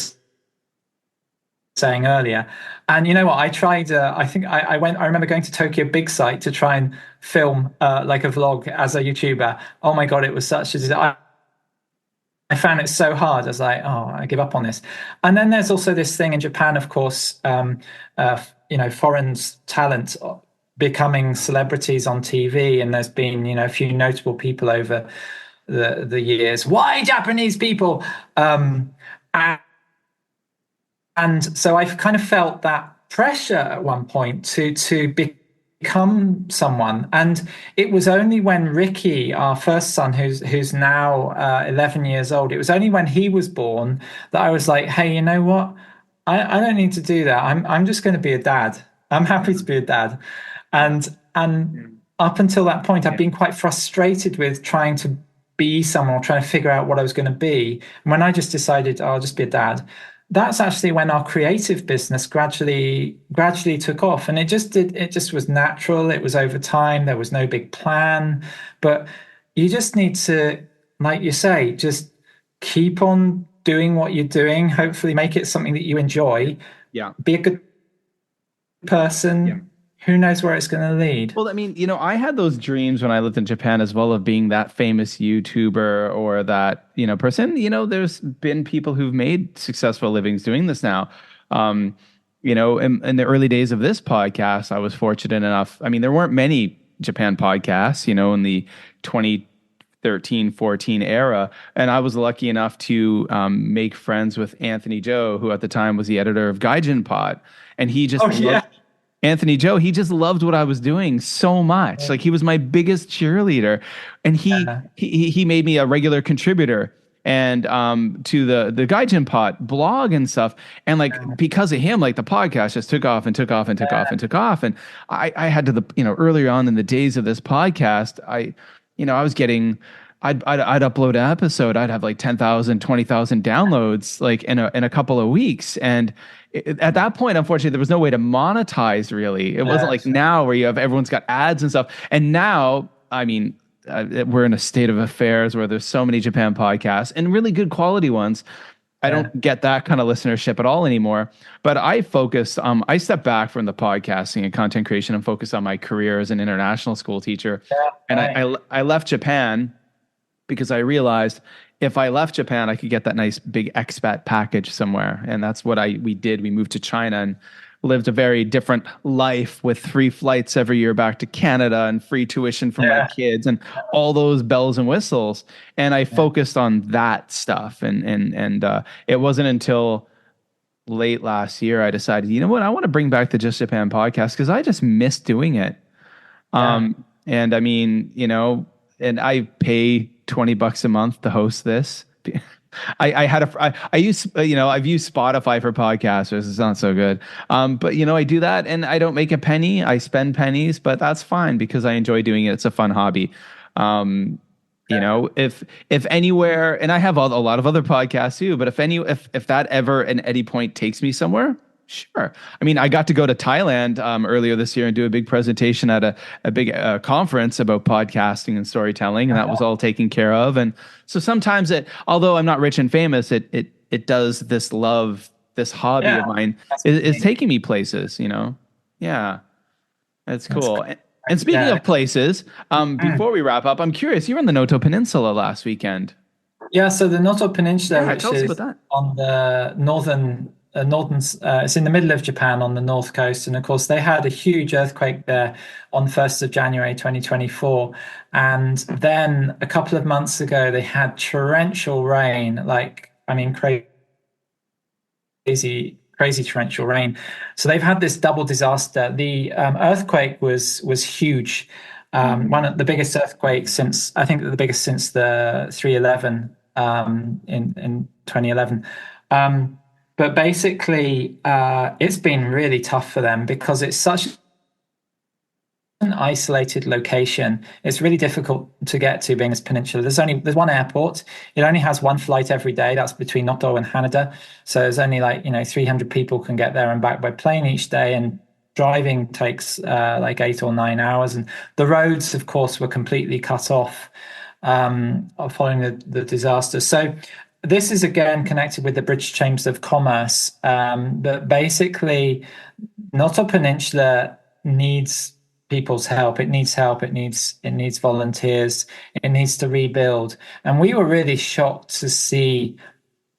saying earlier. And you know what? I tried. I think I went. I remember going to Tokyo Big Sight to try and film like a vlog as a YouTuber. Oh my God, it was such a. I found it so hard. I was like, oh, I give up on this. And then there's also this thing in Japan, of course, foreign talent becoming celebrities on TV. And there's been, a few notable people over the years. Why Japanese people? And so I've kind of felt that pressure at one point to become someone. And it was only when Ricky, our first son, who's now 11 years old, it was only when he was born that I was like, hey, you know what? I don't need to do that. I'm just going to be a dad. I'm happy to be a dad. And up until that point, I've been quite frustrated with trying to be someone, or trying to figure out what I was going to be. And when I just decided, I'll just be a dad, that's actually when our creative business gradually took off. And it just was natural. It was over time. There was no big plan. But you just need to, like you say, just keep on doing what you're doing. Hopefully make it something that you enjoy. Yeah. Be a good person. Yeah. Who knows where it's going to lead? Well, I mean, I had those dreams when I lived in Japan as well of being that famous YouTuber or that, person. There's been people who've made successful livings doing this now. In the early days of this podcast, I was fortunate enough. I mean, there weren't many Japan podcasts, in the 20 13, 14 era. And I was lucky enough to make friends with Anthony Joe, who at the time was the editor of Gaijin Pod. And he just loved Anthony Joe. He just loved what I was doing so much. Like he was my biggest cheerleader. And he made me a regular contributor and to the Gaijin Pod blog and stuff. And like because of him, like the podcast just took off and took off and took off and took off. And I had to earlier on in the days of this podcast, I was getting I'd upload an episode, I'd have like 10,000, 20,000 downloads like in a couple of weeks. And at that point, unfortunately, there was no way to monetize really. It wasn't like now where everyone's got ads and stuff. And now, I mean, we're in a state of affairs where there's so many Japan podcasts and really good quality ones. I don't get that kind of listenership at all anymore. But I focused, I stepped back from the podcasting and content creation and focused on my career as an international school teacher. And I left Japan because I realized if I left Japan, I could get that nice big expat package somewhere. And that's what we did. We moved to China and lived a very different life with 3 flights every year back to Canada and free tuition for my kids and all those bells and whistles. And I focused on that stuff. And it wasn't until late last year I decided, you know what, I want to bring back the Just Japan podcast because I just miss doing it. And I mean, and I pay $20 a month to host this. I've used Spotify for podcasters. It's not so good. But I do that and I don't make a penny. I spend pennies, but that's fine because I enjoy doing it. It's a fun hobby. If anywhere, and I have a lot of other podcasts too, but if that ever at any point takes me somewhere, sure. I mean, I got to go to Thailand earlier this year and do a big presentation at a big conference about podcasting and storytelling, and that was all taken care of. And so sometimes although I'm not rich and famous, it does this hobby of mine is taking me places, Yeah, that's cool. And speaking of places, before we wrap up, I'm curious, you were in the Noto Peninsula last weekend. Yeah, so the Noto Peninsula, which tell us is about that. on the northern, it's in the middle of Japan on the north coast. And of course, they had a huge earthquake there on 1st of January 2024. And then a couple of months ago, they had torrential rain, crazy torrential rain. So they've had this double disaster. The earthquake was huge. One of the biggest earthquakes since the 3/11 in 2011. But basically, it's been really tough for them because it's such an isolated location. It's really difficult to get to being this peninsula. There's one airport. It only has one flight every day. That's between Noto and Haneda. So there's only 300 people can get there and back by plane each day. And driving takes 8 or 9 hours. And the roads, of course, were completely cut off following the disaster. So this is again connected with the British Chambers of Commerce. But basically, Noto Peninsula needs people's help. It needs help. It needs volunteers. It needs to rebuild. And we were really shocked to see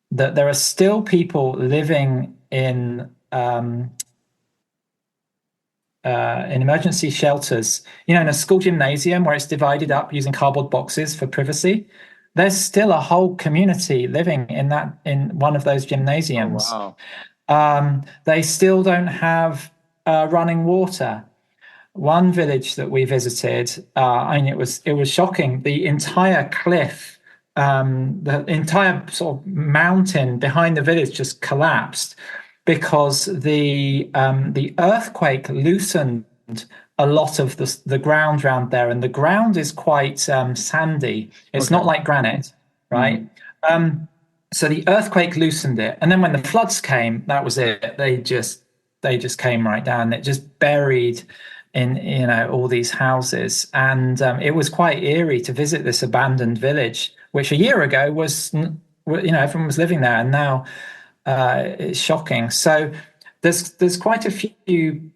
that there are still people living in emergency shelters, in a school gymnasium where it's divided up using cardboard boxes for privacy. There's still a whole community living in one of those gymnasiums. Oh, wow. They still don't have running water. One village that we visited, it was shocking. The entire cliff, the entire sort of mountain behind the village just collapsed because the earthquake loosened a lot of the ground around there, and the ground is quite sandy. It's not like granite, right? So the earthquake loosened it, and then when the floods came, that was it. They just came right down. It just buried in all these houses, and it was quite eerie to visit this abandoned village, which a year ago was everyone was living there, and now it's shocking. So there's quite a few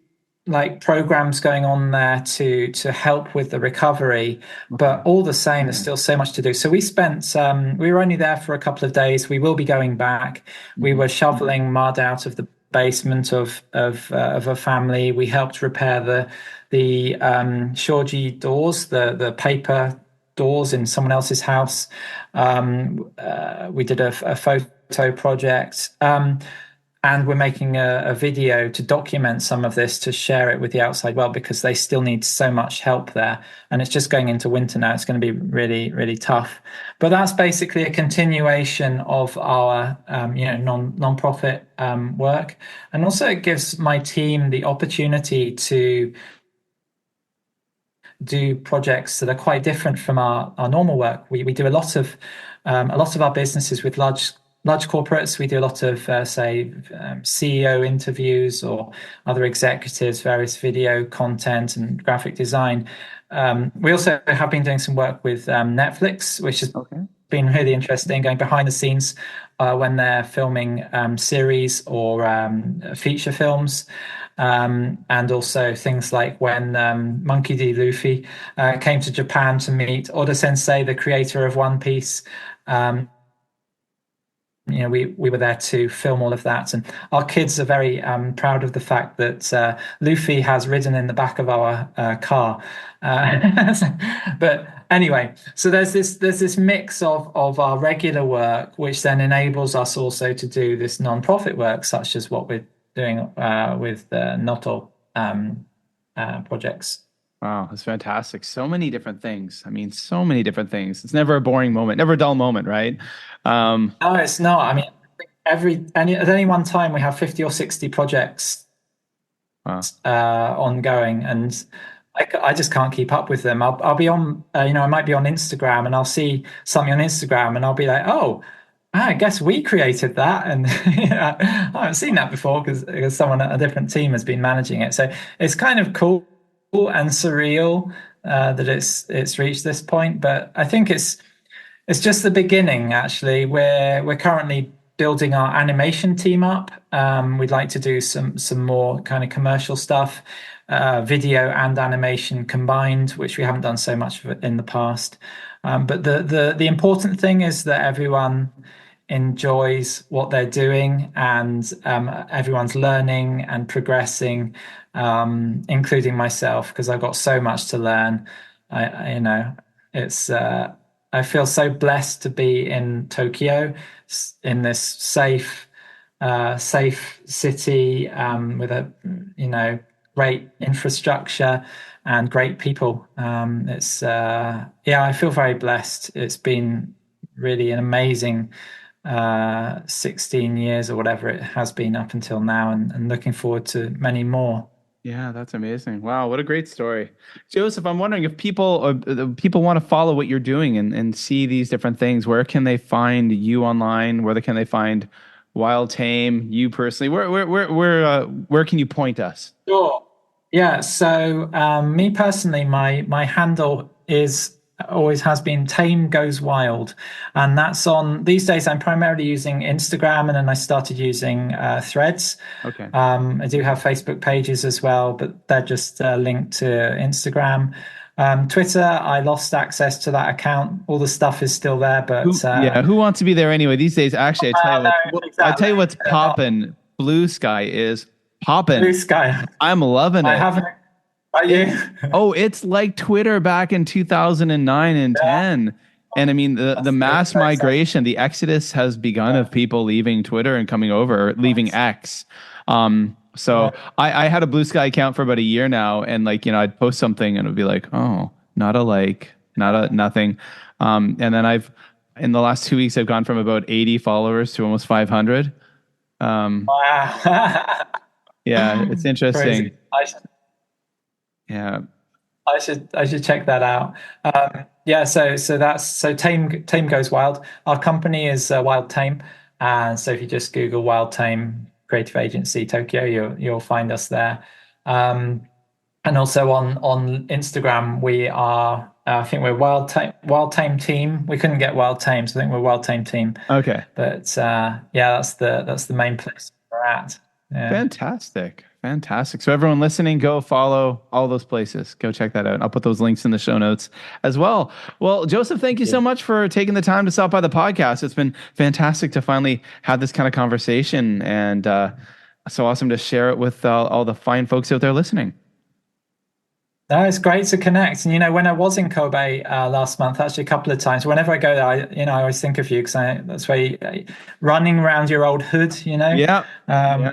programs going on there to help with the recovery, but all the same, there's still so much to do. So we were only there for a couple of days. We will be going back. We were shoveling mud out of the basement of a family. We helped repair the shoji doors, the paper outdoors in someone else's house. We did a photo project. And we're making a video to document some of this to share it with the outside world because they still need so much help there. And it's just going into winter now. It's going to be really, really tough. But that's basically a continuation of our non-profit work. And also it gives my team the opportunity to do projects that are quite different from our normal work. We do a lot of our businesses with large corporates. We do a lot of CEO interviews or other executives, various video content and graphic design. We also have been doing some work with Netflix, which has been really interesting, going behind the scenes when they're filming series or feature films. And also things like when Monkey D. Luffy came to Japan to meet Oda Sensei, the creator of One Piece. We were there to film all of that, and our kids are very proud of the fact that Luffy has ridden in the back of our car. But anyway, so there's this mix of our regular work, which then enables us also to do this non-profit work, such as what we're doing with Noto projects. Wow, that's fantastic. So many different things. I mean, so many different things. It's never a boring moment, never a dull moment, right? No, it's not. I mean, at any one time we have 50 or 60 projects ongoing, and I just can't keep up with them. I'll be on, I might be on Instagram and I'll see something on Instagram and I'll be like, oh, I guess we created that, and I haven't seen that before because someone at a different team has been managing it. So it's kind of cool and surreal that it's reached this point, but I think it's just the beginning. Actually, we're currently building our animation team up. We'd like to do some more kind of commercial stuff, video and animation combined, which we haven't done so much of in the past. But the important thing is that everyone enjoys what they're doing, and everyone's learning and progressing, including myself, because I've got so much to learn. I feel so blessed to be in Tokyo, in this safe city with a great infrastructure and great people. I feel very blessed. It's been really an amazing 16 years or whatever it has been up until now, and looking forward to many more. Yeah, that's amazing. Wow, what a great story. Joseph, I'm wondering if people want to follow what you're doing and see these different things, where can they find you online? Where can they find Wild Tame, you personally? Where can you point us? Sure. Yeah, so me personally, my handle always has been Tame Goes Wild, and that's on these days. I'm primarily using Instagram, and then I started using Threads. Okay. I do have Facebook pages as well, but they're just linked to Instagram. Twitter, I lost access to that account. All the stuff is still there, but who wants to be there anyway these days? Actually, I tell you what's popping. Blue Sky is popping. Blue Sky, I'm loving it. I haven't. Are you? Oh, it's like Twitter back in 2009 and 10. And I mean, the mass migration, the exodus has begun of people leaving Twitter and coming over, leaving X. So I had a Blue Sky account for about a year now. And I'd post something and it would be like, oh, not a like, nothing. And then in the last 2 weeks, I've gone from about 80 followers to almost 500. Wow. Yeah, it's interesting. Yeah, I should check that out. So Tame Goes Wild. Our company is Wild Tame, and so if you just Google Wild Tame Creative Agency Tokyo, you'll find us there. And also on Instagram, we are. I think we're Wild Tame Team. We couldn't get Wild Tame, so I think we're Wild Tame Team. Okay, but that's the main place we're at. Yeah. Fantastic. So everyone listening, go follow all those places. Go check that out. I'll put those links in the show notes as well. Well, Joseph, thank you so much for taking the time to stop by the podcast. It's been fantastic to finally have this kind of conversation, and so awesome to share it with all the fine folks out there listening. No, it's great to connect. And, when I was in Kobe last month, actually a couple of times, whenever I go there, I always think of you because that's where running around your old hood, Yeah. Yeah.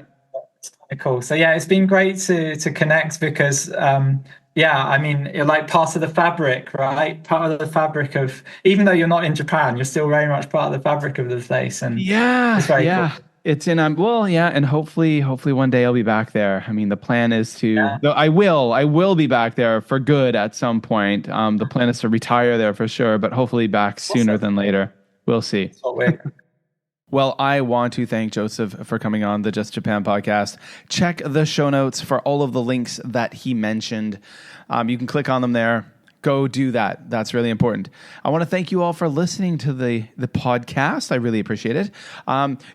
It's kind of cool. So, yeah, it's been great to connect because, I mean, you're like part of the fabric, right? Part of the fabric of, even though you're not in Japan, you're still very much part of the fabric of the place. And Yeah. it's very cool. Yeah. It's in well, yeah, and hopefully one day I'll be back there. I mean, the plan is to though I will be back there for good at some point. The plan is to retire there for sure, but hopefully back sooner than later. We'll see. Well, I want to thank Joseph for coming on the Just Japan podcast. Check the show notes for all of the links that he mentioned. You can click on them there. Go do that. That's really important. I want to thank you all for listening to the podcast. I really appreciate it.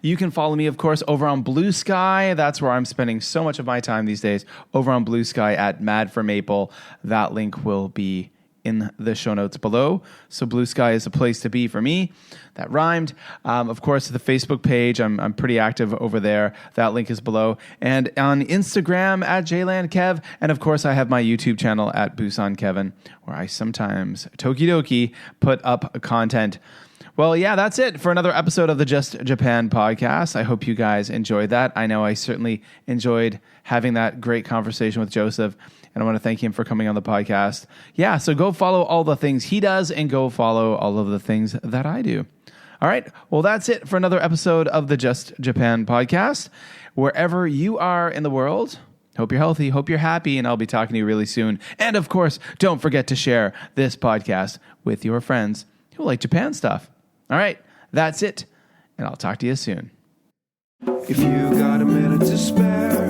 You can follow me, of course, over on Blue Sky. That's where I'm spending so much of my time these days, over on Blue Sky at Mad for Maple. That link will be in the show notes below. So Blue Sky is a place to be for me. That rhymed. Of course, the Facebook page, I'm pretty active over there. That link is below. And on Instagram at JLandKev. And of course, I have my YouTube channel at Busan Kevin, where I sometimes, tokidoki, put up content. Well, yeah, that's it for another episode of the Just Japan podcast. I hope you guys enjoyed that. I know I certainly enjoyed having that great conversation with Joseph, and I want to thank him for coming on the podcast. Yeah, so go follow all the things he does and go follow all of the things that I do. All right, well, that's it for another episode of the Just Japan podcast. Wherever you are in the world, hope you're healthy, hope you're happy, and I'll be talking to you really soon. And of course, don't forget to share this podcast with your friends who like Japan stuff. All right, that's it, and I'll talk to you soon. If you got a minute to spare,